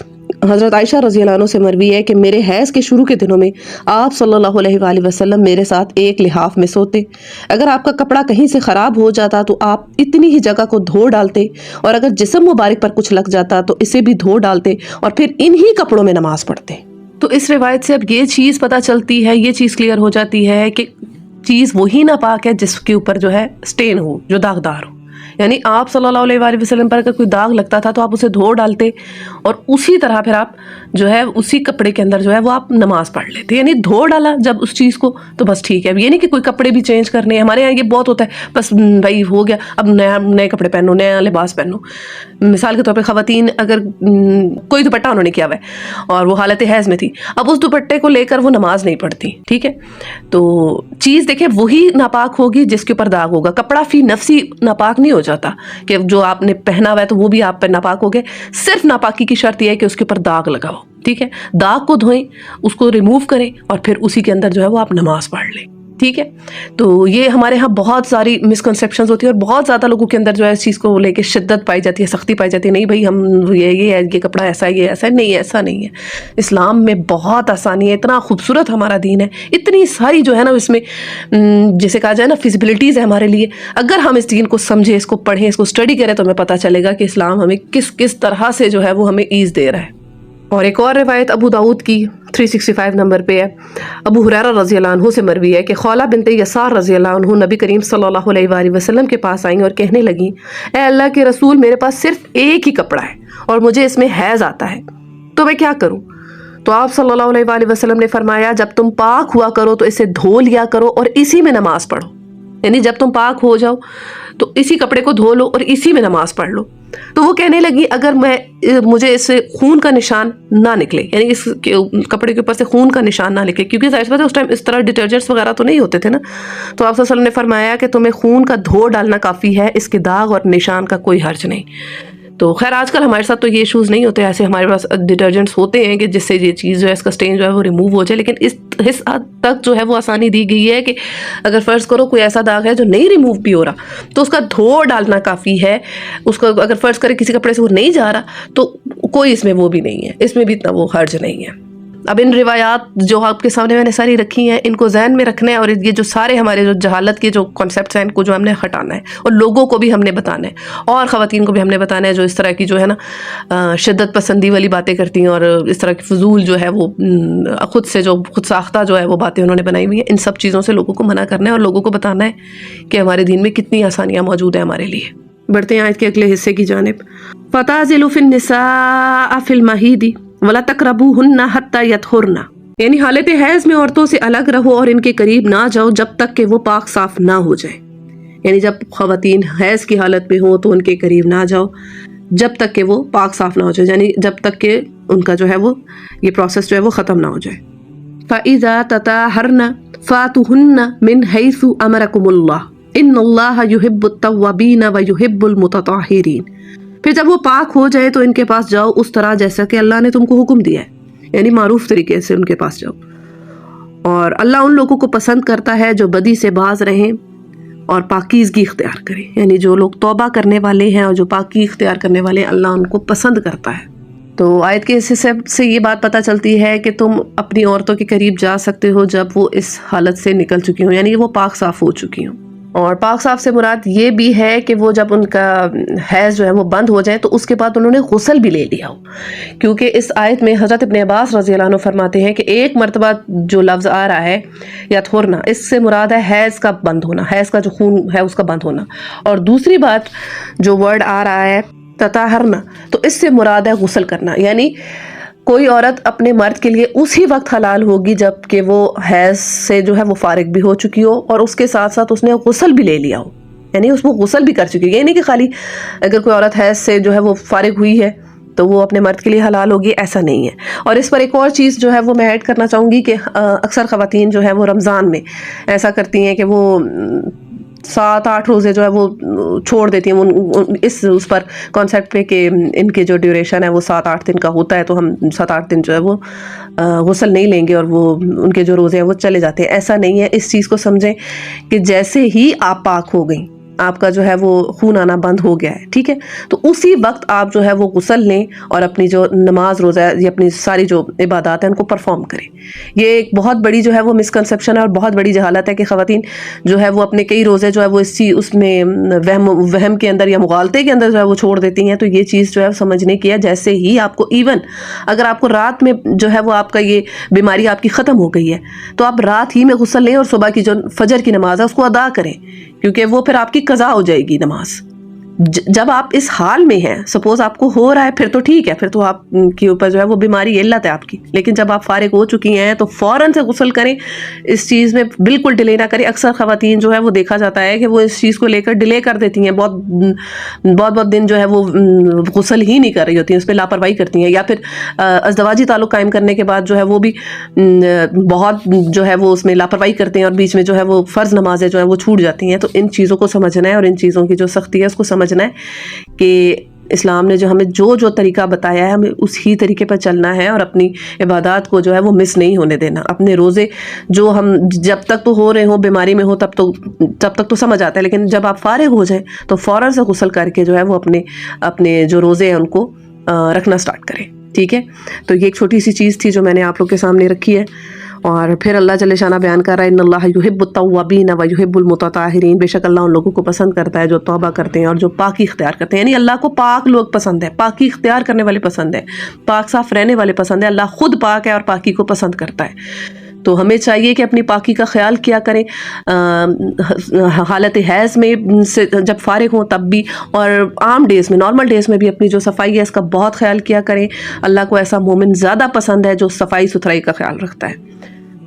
حضرت عائشہ رضی اللہ عنہ سے مروی ہے کہ میرے حیض کے شروع کے دنوں میں آپ صلی اللہ علیہ وآلہ وسلم میرے ساتھ ایک لحاف میں سوتے، اگر آپ کا کپڑا کہیں سے خراب ہو جاتا تو آپ اتنی ہی جگہ کو دھو ڈالتے، اور اگر جسم مبارک پر کچھ لگ جاتا تو اسے بھی دھو ڈالتے اور پھر انہی کپڑوں میں نماز پڑھتے۔ تو اس روایت سے اب یہ چیز پتہ چلتی ہے، یہ چیز کلیئر ہو جاتی ہے کہ چیز وہی ناپاک ہے جس کے اوپر جو ہے سٹین ہو، جو داغدار ہو۔ یعنی آپ صلی اللہ علیہ وآلہ وسلم پر اگر کوئی داغ لگتا تھا تو آپ اسے دھو ڈالتے اور اسی طرح پھر آپ جو ہے اسی کپڑے کے اندر جو ہے وہ آپ نماز پڑھ لیتے۔ یعنی دھو ڈالا جب اس چیز کو تو بس ٹھیک ہے، یہ نہیں کہ کوئی کپڑے بھی چینج کرنے ہیں، ہمارے یہاں یہ بہت ہوتا ہے بس بھائی ہو گیا اب نئے کپڑے پہنو، نیا لباس پہنو۔ مثال کے طور پہ خواتین اگر کوئی دوپٹہ انہوں نے کیا ہوا ہے اور وہ حالت حیض میں تھی، اب اس دوپٹے کو لے کر وہ نماز نہیں پڑھتی، ٹھیک ہے؟ تو چیز دیکھیں وہی ناپاک ہوگی جس کے اوپر داغ ہوگا۔ کپڑا فی نفسی ناپاک نہیں ہو جاتا کہ جو آپ نے پہنا ہوا ہے تو وہ بھی آپ پہ ناپاک ہو گئے، صرف ناپاکی کی شرط یہ ہے کہ اس کے اوپر داغ لگاؤ، ٹھیک ہے؟ داغ کو دھوئیں، اس کو ریموو کریں اور پھر اسی کے اندر جو ہے وہ آپ نماز پڑھ لیں، ٹھیک ہے؟ تو یہ ہمارے ہاں بہت ساری مسکنسیپشنز ہوتی ہے اور بہت زیادہ لوگوں کے اندر جو ہے اس چیز کو لے کے شدت پائی جاتی ہے، سختی پائی جاتی ہے، نہیں بھائی ہم یہ کپڑا ایسا ہے، یہ ایسا ہے، نہیں ایسا نہیں ہے۔ اسلام میں بہت آسانی ہے، اتنا خوبصورت ہمارا دین ہے، اتنی ساری جو ہے نا اس میں جسے کہا جائے نا فیزیبلٹیز ہے ہمارے لیے۔ اگر ہم اس دین کو سمجھیں، اس کو پڑھیں، اس کو اسٹڈی کریں تو ہمیں پتہ چلے گا کہ اسلام ہمیں کس طرح سے جو ہے وہ ہمیں ایز دے رہا ہے۔ اور ایک اور روایت ابو داؤد کی 365 نمبر پہ ہے، ابو ہریرہ رضی اللہ عنہ سے مروی ہے کہ خولہ بنت یسار رضی اللہ عنہ نبی کریم صلی اللہ علیہ وآلہ وسلم کے پاس آئیں اور کہنے لگیں، اے اللہ کے رسول میرے پاس صرف ایک ہی کپڑا ہے اور مجھے اس میں حیض آتا ہے، تو میں کیا کروں؟ تو آپ صلی اللہ علیہ وآلہ وسلم نے فرمایا جب تم پاک ہوا کرو تو اسے دھو لیا کرو اور اسی میں نماز پڑھو۔ یعنی جب تم پاک ہو جاؤ تو اسی کپڑے کو دھو لو اور اسی میں نماز پڑھ لو۔ تو وہ کہنے لگی اگر مجھے اس سے خون کا نشان نہ نکلے، یعنی اس کپڑے کے اوپر سے خون کا نشان نہ نکلے، کیونکہ ظاہر بات ہے اس ٹائم اس طرح ڈٹرجنٹس وغیرہ تو نہیں ہوتے تھے نا، تو آپ صلی اللہ علیہ وسلم نے فرمایا کہ تمہیں خون کا دھو ڈالنا کافی ہے، اس کے داغ اور نشان کا کوئی حرج نہیں۔ تو خیر آج کل ہمارے ساتھ تو یہ ایشوز نہیں ہوتے، ایسے ہمارے پاس ڈٹرجنٹس ہوتے ہیں کہ جس سے یہ چیز جو ہے اس کا سٹین جو ہے وہ ریموو ہو جائے، لیکن اس حد تک جو ہے وہ آسانی دی گئی ہے کہ اگر فرض کرو کوئی ایسا داغ ہے جو نہیں ریموو بھی ہو رہا تو اس کا دھو ڈالنا کافی ہے۔ اس کو اگر فرض کرے کسی کپڑے سے وہ نہیں جا رہا تو کوئی اس میں وہ بھی نہیں ہے، اس میں بھی اتنا وہ حرج نہیں ہے۔ اب ان روایات جو آپ کے سامنے میں نے ساری رکھی ہیں ان کو ذہن میں رکھنا ہے، اور یہ جو سارے ہمارے جو جہالت کے جو کانسیپٹس ہیں ان کو جو ہم نے ہٹانا ہے اور لوگوں کو بھی ہم نے بتانا ہے اور خواتین کو بھی ہم نے بتانا ہے جو اس طرح کی جو ہے نا شدت پسندی والی باتیں کرتی ہیں اور اس طرح کی فضول جو ہے وہ خود ساختہ جو ہے وہ باتیں انہوں نے بنائی ہوئی ہیں، ان سب چیزوں سے لوگوں کو منع کرنا ہے اور لوگوں کو بتانا ہے کہ ہمارے دین میں کتنی آسانیاں موجود ہیں ہمارے لیے۔ بڑھتے ہیں آیت کے اگلے حصے کی جانب۔ فَتَعْزِلُ فِي النِّسَاءِ فِي الْمَحِيضِ وَلَا تَقْرَبُوهُنَّ حَتَّى يَطْهُرْنَ، یعنی حالت حیض میں عورتوں سے الگ رہو اور ان کے قریب نہ جاؤ جب تک کہ وہ پاک صاف نہ ہو جائے۔ یعنی جب خواتین حیض کی حالت میں ہوں تو ان کے قریب نہ جاؤ جب تک کہ وہ پاک صاف نہ ہو جائے، یعنی جب تک کہ ان کا جو ہے وہ یہ پروسیس جو ہے وہ ختم نہ ہو جائے۔ فَإِذَا تَطَهَّرْنَ فَاتُوهُنَّ مِنْ حَيْثُ أَمَرَكُمُ اللَّهُ إِنَّ اللَّهَ يُحِبُّ التَّوَّابِينَ وَيُحِبُّ الْمُتَطَهِّرِينَ۔ پھر جب وہ پاک ہو جائے تو ان کے پاس جاؤ اس طرح جیسا کہ اللہ نے تم کو حکم دیا ہے، یعنی معروف طریقے سے ان کے پاس جاؤ۔ اور اللہ ان لوگوں کو پسند کرتا ہے جو بدی سے باز رہیں اور پاکیزگی اختیار کریں، یعنی جو لوگ توبہ کرنے والے ہیں اور جو پاکی اختیار کرنے والے ہیں اللہ ان کو پسند کرتا ہے۔ تو آیت کے حصے سے یہ بات پتہ چلتی ہے کہ تم اپنی عورتوں کے قریب جا سکتے ہو جب وہ اس حالت سے نکل چکی ہوں، یعنی وہ پاک صاف ہو چکی ہوں۔ اور پاک صاف سے مراد یہ بھی ہے کہ وہ جب ان کا حیض جو ہے وہ بند ہو جائے تو اس کے بعد انہوں نے غسل بھی لے لیا ہو، کیونکہ اس آیت میں حضرت ابن عباس رضی اللہ عنہ فرماتے ہیں کہ ایک مرتبہ جو لفظ آ رہا ہے یا تھورنا، اس سے مراد ہے حیض کا بند ہونا، حیض کا جو خون ہے اس کا بند ہونا، اور دوسری بات جو ورڈ آ رہا ہے تطہرنا، تو اس سے مراد ہے غسل کرنا، یعنی کوئی عورت اپنے مرد کے لیے اسی وقت حلال ہوگی جب کہ وہ حیض سے جو ہے وہ فارغ بھی ہو چکی ہو اور اس کے ساتھ ساتھ اس نے غسل بھی لے لیا ہو، یعنی اس کو غسل بھی کر چکی ہے۔ یہ نہیں کہ خالی اگر کوئی عورت حیض سے جو ہے وہ فارغ ہوئی ہے تو وہ اپنے مرد کے لیے حلال ہوگی، ایسا نہیں ہے۔ اور اس پر ایک اور چیز جو ہے وہ میں ایڈ کرنا چاہوں گی کہ اکثر خواتین جو ہے وہ رمضان میں ایسا کرتی ہیں کہ وہ 7-8 روزے جو ہے وہ چھوڑ دیتی ہیں اس پر کانسیپٹ پہ کہ ان کے جو ڈیوریشن ہے وہ 7-8 دن کا ہوتا ہے تو ہم 7-8 دن جو ہے وہ غسل نہیں لیں گے اور وہ ان کے جو روزے ہیں وہ چلے جاتے ہیں۔ ایسا نہیں ہے، اس چیز کو سمجھیں کہ جیسے ہی آپ پاک ہو گئیں، آپ کا جو ہے وہ خون آنا بند ہو گیا ہے، ٹھیک ہے، تو اسی وقت آپ جو ہے وہ غسل لیں اور اپنی جو نماز روزہ یا اپنی ساری جو عبادات ہیں ان کو پرفارم کریں۔ یہ ایک بہت بڑی جو ہے وہ مسکنسیپشن ہے اور بہت بڑی جہالت ہے کہ خواتین جو ہے وہ اپنے کئی روزے جو ہے وہ اس میں وہم کے اندر یا مغالطے کے اندر جو ہے وہ چھوڑ دیتی ہیں۔ تو یہ چیز جو ہے سمجھنے کی ہے، جیسے ہی آپ کو ایون اگر آپ کو رات میں جو ہے وہ آپ کا یہ بیماری آپ کی ختم ہو گئی ہے تو آپ رات ہی میں غسل لیں اور صبح کی جو فجر کی نماز ہے اس کو ادا کریں، کیونکہ وہ پھر آپ کی قضا ہو جائے گی نماز۔ جب آپ اس حال میں ہیں، سپوز آپ کو ہو رہا ہے پھر تو ٹھیک ہے، پھر تو آپ کے اوپر جو ہے وہ بیماری علت ہے آپ کی، لیکن جب آپ فارغ ہو چکی ہیں تو فوراً سے غسل کریں، اس چیز میں بالکل ڈیلے نہ کریں۔ اکثر خواتین جو ہے وہ دیکھا جاتا ہے کہ وہ اس چیز کو لے کر ڈیلے کر دیتی ہیں، بہت دن جو ہے وہ غسل ہی نہیں کر رہی ہوتی ہیں، اس پہ لاپرواہی کرتی ہیں، یا پھر ازدواجی تعلق قائم کرنے کے بعد جو ہے وہ بھی بہت جو ہے وہ اس میں لاپرواہی کرتے ہیں اور بیچ میں جو ہے وہ فرض نمازیں جو ہے وہ چھوٹ جاتی ہیں۔ تو ان چیزوں کو سمجھنا ہے اور ان چیزوں کی جو سختی ہے اس کو سمجھنا ہے کہ اسلام نے جو ہمیں جو طریقہ بتایا ہے ہمیں اسی طریقے پر چلنا ہے اور اپنی عبادات کو جو ہے وہ مس نہیں ہونے دینا۔ اپنے روزے جو ہم جب تک تو ہو رہے ہوں، بیماری میں ہو تب تک تو سمجھ آتا ہے، لیکن جب آپ فارغ ہو جائیں تو فوراً سے غسل کر کے جو ہے وہ اپنے جو روزے ہیں ان کو رکھنا سٹارٹ کریں، ٹھیک ہے۔ تو یہ ایک چھوٹی سی چیز تھی جو میں نے آپ لوگ کے سامنے رکھی ہے، اور پھر اللہ جل شانہ بیان کر رہا ہے ان اللہ یحب التوابین ویحب المتطہرین، بے شک اللہ ان لوگوں کو پسند کرتا ہے جو توبہ کرتے ہیں اور جو پاکی اختیار کرتے ہیں، یعنی اللہ کو پاک لوگ پسند ہے، پاکی اختیار کرنے والے پسند ہے، پاک صاف رہنے والے پسند ہے۔ اللہ خود پاک ہے اور پاکی کو پسند کرتا ہے۔ تو ہمیں چاہیے کہ اپنی پاکی کا خیال کیا کریں، حالت حیض میں سے جب فارغ ہوں تب بھی، اور عام ڈیز میں، نارمل ڈیز میں بھی اپنی جو صفائی ہے اس کا بہت خیال کیا کریں۔ اللہ کو ایسا مومن زیادہ پسند ہے جو صفائی ستھرائی کا خیال رکھتا ہے۔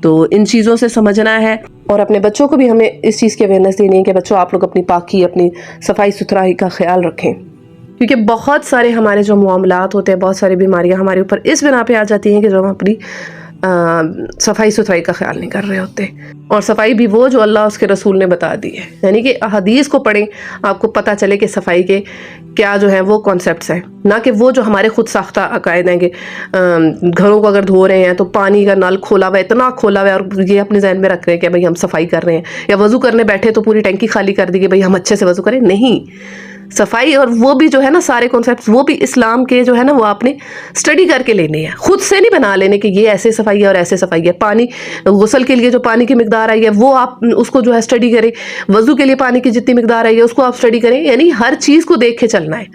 تو ان چیزوں سے سمجھنا ہے، اور اپنے بچوں کو بھی ہمیں اس چیز کی اویئرنیس دینی ہے کہ بچوں آپ لوگ اپنی پاکی، اپنی صفائی ستھرائی کا خیال رکھیں، کیونکہ بہت سارے ہمارے جو معاملات ہوتے ہیں، بہت ساری بیماریاں ہمارے اوپر اس بنا پہ آ جاتی ہیں کہ جو ہم اپنی صفائی ستھرائی کا خیال نہیں کر رہے ہوتے۔ اور صفائی بھی وہ جو اللہ اس کے رسول نے بتا دی ہے، یعنی کہ حدیث کو پڑھیں، آپ کو پتہ چلے کہ صفائی کے کیا جو ہے وہ کانسیپٹس ہیں، نہ کہ وہ جو ہمارے خود ساختہ عقائد ہیں کہ گھروں کو اگر دھو رہے ہیں تو پانی کا نل کھولا ہوا ہے، اتنا کھولا ہوا ہے، اور یہ اپنے ذہن میں رکھ رہے ہیں کہ بھائی ہم صفائی کر رہے ہیں، یا وضو کرنے بیٹھے تو پوری ٹینکی خالی کر دی کہ بھائی ہم اچھے سے وضو کریں۔ نہیں، صفائی اور وہ بھی جو ہے نا سارے کانسیپٹس وہ بھی اسلام کے جو ہے نا وہ آپ نے اسٹڈی کر کے لینے ہیں، خود سے نہیں بنا لینے کہ یہ ایسے صفائی ہے اور ایسے صفائی ہے۔ پانی غسل کے لیے جو پانی کی مقدار آئی ہے وہ آپ اس کو جو ہے اسٹڈی کریں، وضو کے لیے پانی کی جتنی مقدار آئی ہے اس کو آپ اسٹڈی کریں، یعنی ہر چیز کو دیکھ کے چلنا ہے۔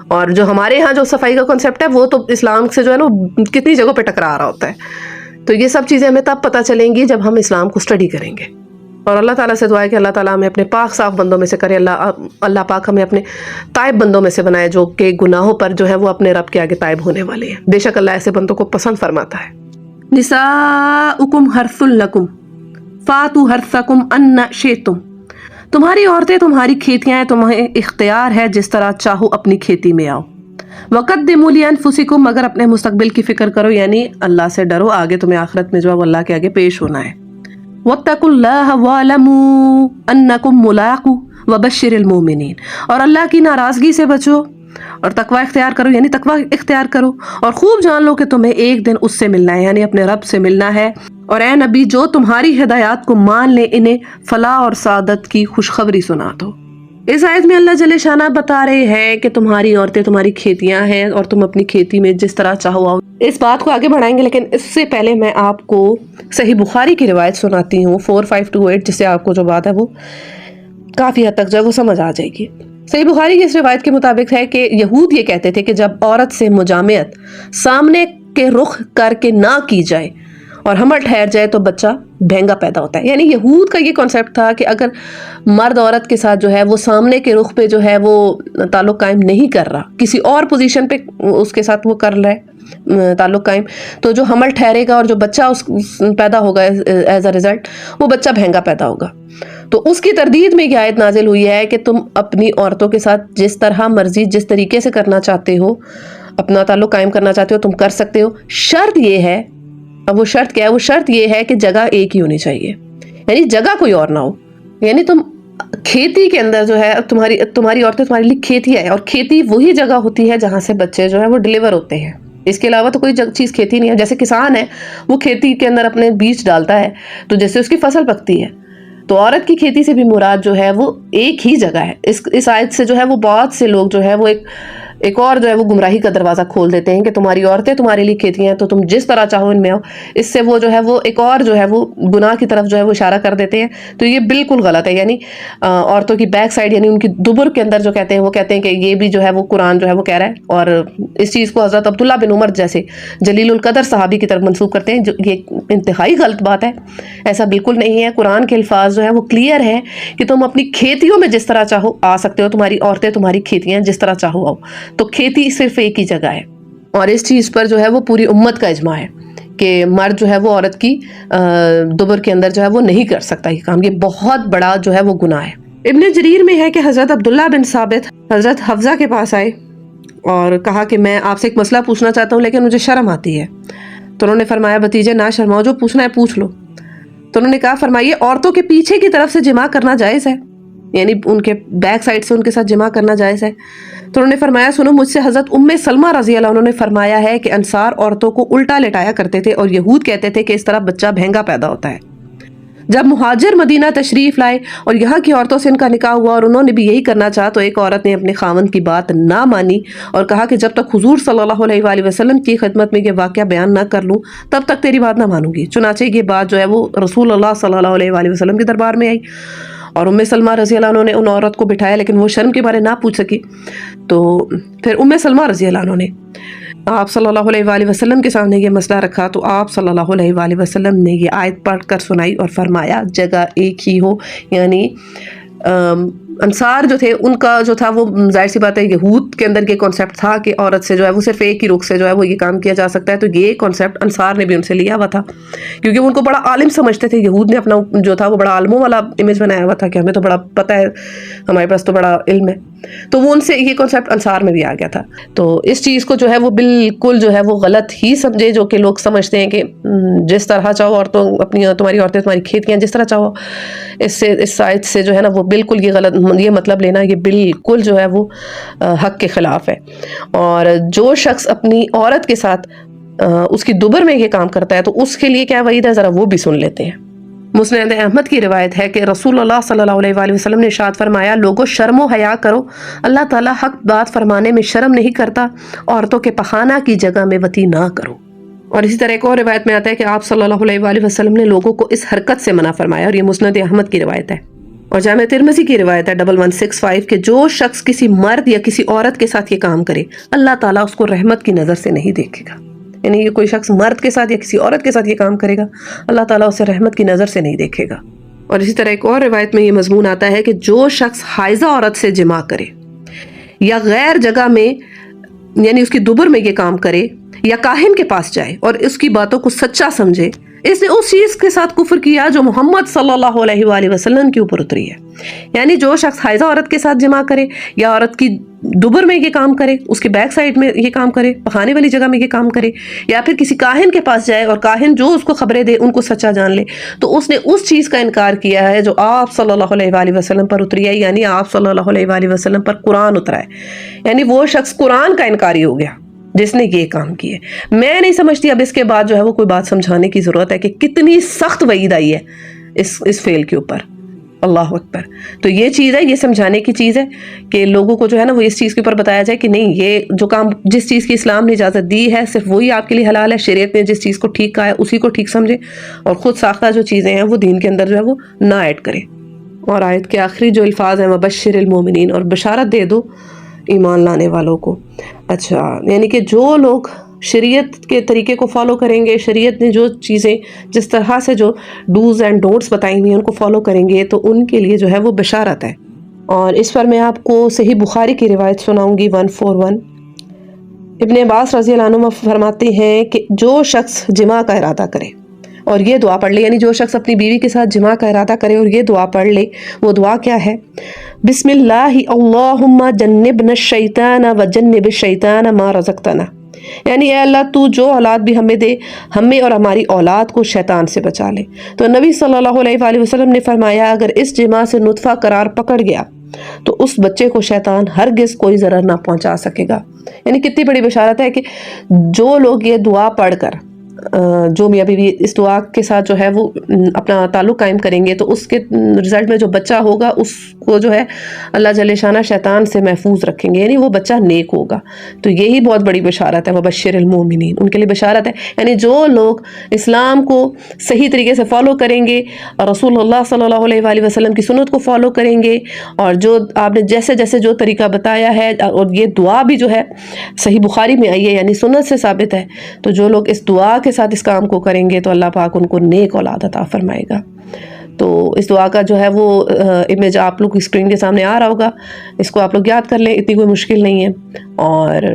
اور جو ہمارے ہاں جو صفائی کا کانسیپٹ ہے وہ تو اسلام سے جو ہے نا کتنی جگہوں پہ ٹکرا رہا ہوتا ہے۔ تو یہ سب چیزیں ہمیں تب پتہ چلیں گی جب ہم اسلام کو اسٹڈی کریں گے، اور اللہ تعالیٰ سے دعا ہے کہ اللہ تعالیٰ ہمیں اپنے پاک صاف بندوں میں سے کرے، اللہ پاک ہمیں اپنے تائب بندوں میں سے بنائے جو کہ گناہوں پر جو ہے وہ اپنے رب کے آگے تائب ہونے والے ہیں۔ بے شک اللہ ایسے بندوں کو پسند فرماتا ہے۔ نساؤکم حرث لکم فاتوا حرثکم ان شئتم، تمہاری عورتیں تمہاری کھیتیاں ہیں، تمہیں اختیار ہے جس طرح چاہو اپنی کھیتی میں آؤ. وَقَدِّمُوا لِأَنفُسِكُم، مگر اپنے مستقبل کی فکر کرو، یعنی اللہ سے ڈرو، آگے تمہیں آخرت میں جو ہے وہ اللہ کے آگے پیش ہونا ہے. وَاتَّقُوا اللَّهَ وَاعْلَمُوا أَنَّكُم مُّلَاقُوهُ وَبَشِّرِ الْمُؤْمِنِينَ، اور اللہ کی ناراضگی سے بچو اور تقوی اختیار کرو، یعنی تقوی اختیار کرو، اور خوب جان لو کہ تمہیں ایک دن اس سے ملنا ہے، یعنی اپنے رب سے ملنا ہے. اور اے نبی، جو تمہاری ہدایات کو مان لے انہیں فلاح اور سعادت کی خوشخبری سنا دو. اس آیت میں اللہ جل شانہ بتا رہے ہیں کہ تمہاری عورتیں تمہاری کھیتیاں ہیں اور تم اپنی کھیتی میں جس طرح چاہو آؤ. اس بات کو آگے بڑھائیں گے، لیکن اس سے پہلے میں آپ کو صحیح بخاری کی روایت سناتی ہوں 4528، جس سے آپ کو جو بات ہے وہ کافی حد تک جو ہے وہ سمجھ آ جائے گی. صحیح بخاری کی اس روایت کے مطابق ہے کہ یہود یہ کہتے تھے کہ جب عورت سے مجامعت سامنے کے رخ کر کے نہ کی جائے اور حمل ٹھہر جائے تو بچہ بھینگا پیدا ہوتا ہے. یعنی یہود کا یہ کانسیپٹ تھا کہ اگر مرد عورت کے ساتھ جو ہے وہ سامنے کے رخ پہ جو ہے وہ تعلق قائم نہیں کر رہا، کسی اور پوزیشن پہ اس کے ساتھ وہ کر رہا ہے تعلق قائم، تو جو حمل ٹھہرے گا اور جو بچہ پیدا ہوگا ایز اے ریزلٹ، وہ بچہ بھینگا پیدا ہوگا. تو اس کی تردید میں یہ آیت نازل ہوئی ہے کہ تم اپنی عورتوں کے ساتھ جس طرح مرضی، جس طریقے سے کرنا چاہتے ہو، اپنا تعلق قائم کرنا چاہتے ہو، تم کر سکتے ہو. شرط یہ ہے، اب وہ شرط کیا ہے؟ وہ شرط یہ ہے کہ جگہ ایک ہی ہونی چاہیے، یعنی جگہ کوئی اور نہ ہو. یعنی تم کھیتی کے اندر جو ہے تمہاری عورتیں تمہارے لیے کھیتی ہے، اور کھیتی وہی جگہ ہوتی ہے جہاں سے بچے جو ہے وہ ڈلیور ہوتے ہیں. اس کے علاوہ تو کوئی چیز کھیتی نہیں ہے. جیسے کسان ہے، وہ کھیتی کے اندر اپنے بیج ڈالتا ہے تو جیسے اس کی فصل پکتی ہے، تو عورت کی کھیتی سے بھی مراد جو ہے وہ ایک ہی جگہ ہے. اس آیت سے جو ہے وہ بہت سے لوگ جو ہے وہ ایک اور جو ہے وہ گمراہی کا دروازہ کھول دیتے ہیں کہ تمہاری عورتیں تمہارے لیے کھیتی ہیں تو تم جس طرح چاہو ان میں آؤ. اس سے وہ جو ہے وہ ایک اور جو ہے وہ گناہ کی طرف جو ہے وہ اشارہ کر دیتے ہیں. تو یہ بالکل غلط ہے. یعنی عورتوں کی بیک سائڈ، یعنی ان کی دبر کے اندر جو کہتے ہیں، وہ کہتے ہیں کہ یہ بھی جو ہے وہ قرآن جو ہے وہ کہہ رہا ہے، اور اس چیز کو حضرت عبداللہ بن عمر جیسے جلیل القدر صحابی کی طرف منسوخ کرتے ہیں. جو یہ انتہائی غلط بات ہے، ایسا بالکل نہیں ہے. قرآن کے الفاظ جو ہے وہ کلیئر ہے کہ تم اپنی کھیتیوں میں جس طرح چاہو آ سکتے ہو، تمہاری عورتیں تمہاری کھیتیاں جس طرح چاہو آؤ. تو کھیتی صرف ایک ہی جگہ ہے، اور اس چیز پر جو ہے وہ پوری امت کا اجماع ہے کہ مرد جو ہے وہ عورت کی دبر کے اندر جو ہے وہ نہیں کر سکتا یہ کام. یہ بہت بڑا جو ہے وہ گناہ ہے. ابن جریر میں ہے کہ حضرت عبداللہ بن ثابت حضرت حفصہ کے پاس آئے اور کہا کہ میں آپ سے ایک مسئلہ پوچھنا چاہتا ہوں لیکن مجھے شرم آتی ہے. تو انہوں نے فرمایا بھتیجے نہ شرماؤ، جو پوچھنا ہے پوچھ لو. تو انہوں نے کہا فرمائیے عورتوں کے پیچھے کی طرف سے جماع کرنا جائز ہے؟ یعنی ان کے بیک سائڈ سے ان کے ساتھ جماع کرنا جائز ہے؟ تو انہوں نے فرمایا سنو مجھ سے حضرت ام سلمہ رضی اللہ عنہ نے فرمایا ہے کہ انصار عورتوں کو الٹا لٹایا کرتے تھے، اور یہود کہتے تھے کہ اس طرح بچہ بھینگا پیدا ہوتا ہے. جب مہاجر مدینہ تشریف لائے اور یہاں کی عورتوں سے ان کا نکاح ہوا اور انہوں نے بھی یہی کرنا چاہا، تو ایک عورت نے اپنے خاوند کی بات نہ مانی اور کہا کہ جب تک حضور صلی اللہ علیہ وآلہ وسلم کی خدمت میں یہ واقعہ بیان نہ کر لوں تب تک تیری بات نہ مانوں گی. چنانچہ یہ بات جو ہے وہ رسول اللہ صلی اللہ علیہ وآلہ وسلم کے دربار میں آئی، اور ام سلمہ رضی اللہ عنہ نے ان عورت کو بٹھایا، لیکن وہ شرم کے بارے نہ پوچھ سکی. تو پھر ام سلمہ رضی اللہ عنہ نے آپ صلی اللہ علیہ وآلہ وسلم کے سامنے یہ مسئلہ رکھا، تو آپ صلی اللہ علیہ وآلہ وسلم نے یہ آیت پڑھ کر سنائی اور فرمایا جگہ ایک ہی ہو. یعنی انصار جو تھے ان کا جو تھا وہ ظاہر سی بات ہے یہود کے اندر یہ کانسیپٹ تھا کہ عورت سے جو ہے وہ صرف ایک ہی رخ سے جو ہے وہ یہ کام کیا جا سکتا ہے. تو یہ کانسیپٹ انصار نے بھی ان سے لیا ہوا تھا، کیونکہ وہ ان کو بڑا عالم سمجھتے تھے. یہود نے اپنا جو تھا وہ بڑا عالموں والا امیج بنایا ہوا تھا کہ ہمیں تو بڑا پتہ ہے، ہمارے پاس تو بڑا علم ہے. تو وہ ان سے یہ کانسیپٹ انصار میں بھی آ گیا تھا. تو اس چیز کو جو ہے وہ بالکل جو ہے وہ غلط ہی سمجھے، جو کہ لوگ سمجھتے ہیں کہ جس طرح چاہو عورتوں اپنی تمہاری عورتیں تمہاری کھیتیاں جس طرح چاہو. اس آیت سے جو ہے نا وہ بالکل یہ غلط یہ مطلب لینا یہ بالکل جو ہے وہ حق کے خلاف ہے. اور جو شخص اپنی عورت کے ساتھ اس کی دبر میں یہ کام کرتا ہے تو اس کے لیے کیا وعید ہے، ذرا وہ بھی سن لیتے ہیں. مسند احمد کی روایت ہے کہ رسول اللہ صلی اللہ علیہ وآلہ وسلم نے ارشاد فرمایا لوگوں شرم و حیا کرو، اللہ تعالیٰ حق بات فرمانے میں شرم نہیں کرتا، عورتوں کے پخانہ کی جگہ میں وطی نہ کرو. اور اسی طرح ایک اور روایت میں آتا ہے کہ آپ صلی اللہ علیہ وآلہ وسلم نے لوگوں کو اس حرکت سے منع فرمایا، اور یہ مسند احمد کی روایت ہے. اور جامع ترمذی کی روایت ہے 1165 کہ جو شخص کسی مرد یا کسی عورت کے ساتھ یہ کام کرے اللہ تعالیٰ اس کو رحمت کی نظر سے نہیں دیکھے گا. یعنی یہ کوئی شخص مرد کے ساتھ یا کسی عورت کے ساتھ یہ کام کرے گا اللہ تعالیٰ اسے رحمت کی نظر سے نہیں دیکھے گا. اور اسی طرح ایک اور روایت میں یہ مضمون آتا ہے کہ جو شخص حائضہ عورت سے جماع کرے یا غیر جگہ میں یعنی اس کی دبر میں یہ کام کرے یا کاہن کے پاس جائے اور اس کی باتوں کو سچا سمجھے اس نے اس چیز کے ساتھ کفر کیا جو محمد صلی اللہ علیہ وآلہ وسلم کے اوپر اتری ہے. یعنی جو شخص حائضہ عورت کے ساتھ جمع کرے یا عورت کی دبر میں یہ کام کرے، اس کے بیک سائڈ میں یہ کام کرے، پخانے والی جگہ میں یہ کام کرے، یا پھر کسی کاہن کے پاس جائے اور کاہن جو اس کو خبریں دے ان کو سچا جان لے، تو اس نے اس چیز کا انکار کیا ہے جو آپ صلی اللہ علیہ وآلہ وسلم پر اتری ہے. یعنی آپ صلی اللہ علیہ وآلہ وسلم پر قرآن اترا ہے. یعنی وہ شخص قرآن کا انکاری ہو گیا جس نے یہ کام کیے. میں نہیں سمجھتی اب اس کے بعد جو ہے وہ کوئی بات سمجھانے کی ضرورت ہے کہ کتنی سخت وعید آئی ہے اس فعل کے اوپر. اللہ اکبر. تو یہ چیز ہے، یہ سمجھانے کی چیز ہے کہ لوگوں کو جو ہے نا وہ اس چیز کے اوپر بتایا جائے کہ نہیں، یہ جو کام جس چیز کی اسلام نے اجازت دی ہے صرف وہی آپ کے لیے حلال ہے. شریعت نے جس چیز کو ٹھیک کہا ہے اسی کو ٹھیک سمجھے، اور خود ساختہ جو چیزیں ہیں وہ دین کے اندر جو ہے وہ نہ ایڈ کرے. اور آیت کے آخری جو الفاظ ہیں وبشر المومنین، اور بشارت دے دو ایمان لانے والوں کو. اچھا، یعنی کہ جو لوگ شریعت کے طریقے کو فالو کریں گے، شریعت نے جو چیزیں جس طرح سے جو ڈوز اینڈ ڈونٹس بتائی ہوئی ہیں ان کو فالو کریں گے تو ان کے لیے جو ہے وہ بشارت ہے. اور اس پر میں آپ کو صحیح بخاری کی روایت سناؤں گی 141. ابن عباس رضی اللہ عنہ فرماتے ہیں کہ جو شخص جماع کا ارادہ کرے اور یہ دعا پڑھ لے، یعنی جو شخص اپنی بیوی کے ساتھ جماع کا ارادہ کرے اور یہ دعا پڑھ لے، وہ دعا کیا ہے؟ بسم اللہ اللہم جنبنا الشیطان وجنب الشیطان ما رزقتنا. یعنی اے اللہ تو جو اولاد بھی ہمیں دے، ہمیں اور ہماری اولاد کو شیطان سے بچا لے. تو نبی صلی اللہ علیہ وآلہ وسلم نے فرمایا اگر اس جماع سے نطفہ قرار پکڑ گیا تو اس بچے کو شیطان ہرگز کوئی ضرر نہ پہنچا سکے گا. یعنی کتنی بڑی بشارت ہے کہ جو لوگ یہ دعا پڑھ کر جو میاں بیوی اس دعا کے ساتھ جو ہے وہ اپنا تعلق قائم کریں گے تو اس کے رزلٹ میں جو بچہ ہوگا اس کو جو ہے اللہ جل شانہ شیطان سے محفوظ رکھیں گے، یعنی وہ بچہ نیک ہوگا. تو یہی بہت بڑی بشارت ہے وبشر المومنین، ان کے لیے بشارت ہے. یعنی جو لوگ اسلام کو صحیح طریقے سے فالو کریں گے اور رسول اللہ صلی اللہ علیہ وآلہ وسلم کی سنت کو فالو کریں گے، اور جو آپ نے جیسے جیسے جو طریقہ بتایا ہے، اور یہ دعا بھی جو ہے صحیح بخاری میں آئی ہے یعنی سنت سے ثابت ہے، تو جو لوگ اس دعا کے ساتھ اس کام کو کریں گے تو اللہ پاک ان کو نیک اولاد عطا فرمائے گا. تو اس دعا کا جو ہے وہ امیج آپ لوگ کی اسکرین کے سامنے آ رہا ہوگا، اس کو آپ لوگ یاد کر لیں، اتنی کوئی مشکل نہیں ہے. اور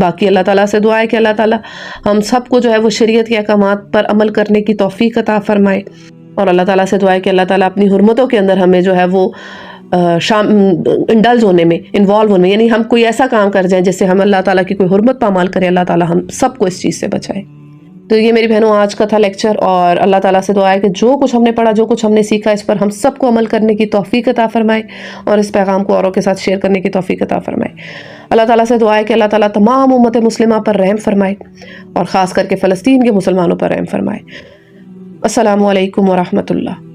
باقی اللہ تعالیٰ سے دعا ہے کہ اللہ تعالیٰ ہم سب کو جو ہے وہ شریعت کے احکامات پر عمل کرنے کی توفیق عطا فرمائے. اور اللہ تعالیٰ سے دعا ہے کہ اللہ تعالیٰ اپنی حرمتوں کے اندر ہمیں جو ہے وہ انڈلز ہونے میں، انوالو ہونے میں، یعنی ہم کوئی ایسا کام کر جائیں جس سے ہم اللہ تعالیٰ کی کوئی حرمت پامال کریں. اللہ تعالیٰ ہم سب کو اس چیز سے بچائے. تو یہ میری بہنوں آج کا تھا لیکچر، اور اللہ تعالیٰ سے دعا ہے کہ جو کچھ ہم نے پڑھا، جو کچھ ہم نے سیکھا، اس پر ہم سب کو عمل کرنے کی توفیق عطا فرمائے اور اس پیغام کو اوروں کے ساتھ شیئر کرنے کی توفیق عطا فرمائے. اللہ تعالیٰ سے دعا ہے کہ اللہ تعالیٰ تمام امت مسلمہ پر رحم فرمائے اور خاص کر کے فلسطین کے مسلمانوں پر رحم فرمائے. السلام علیکم ورحمۃ اللہ.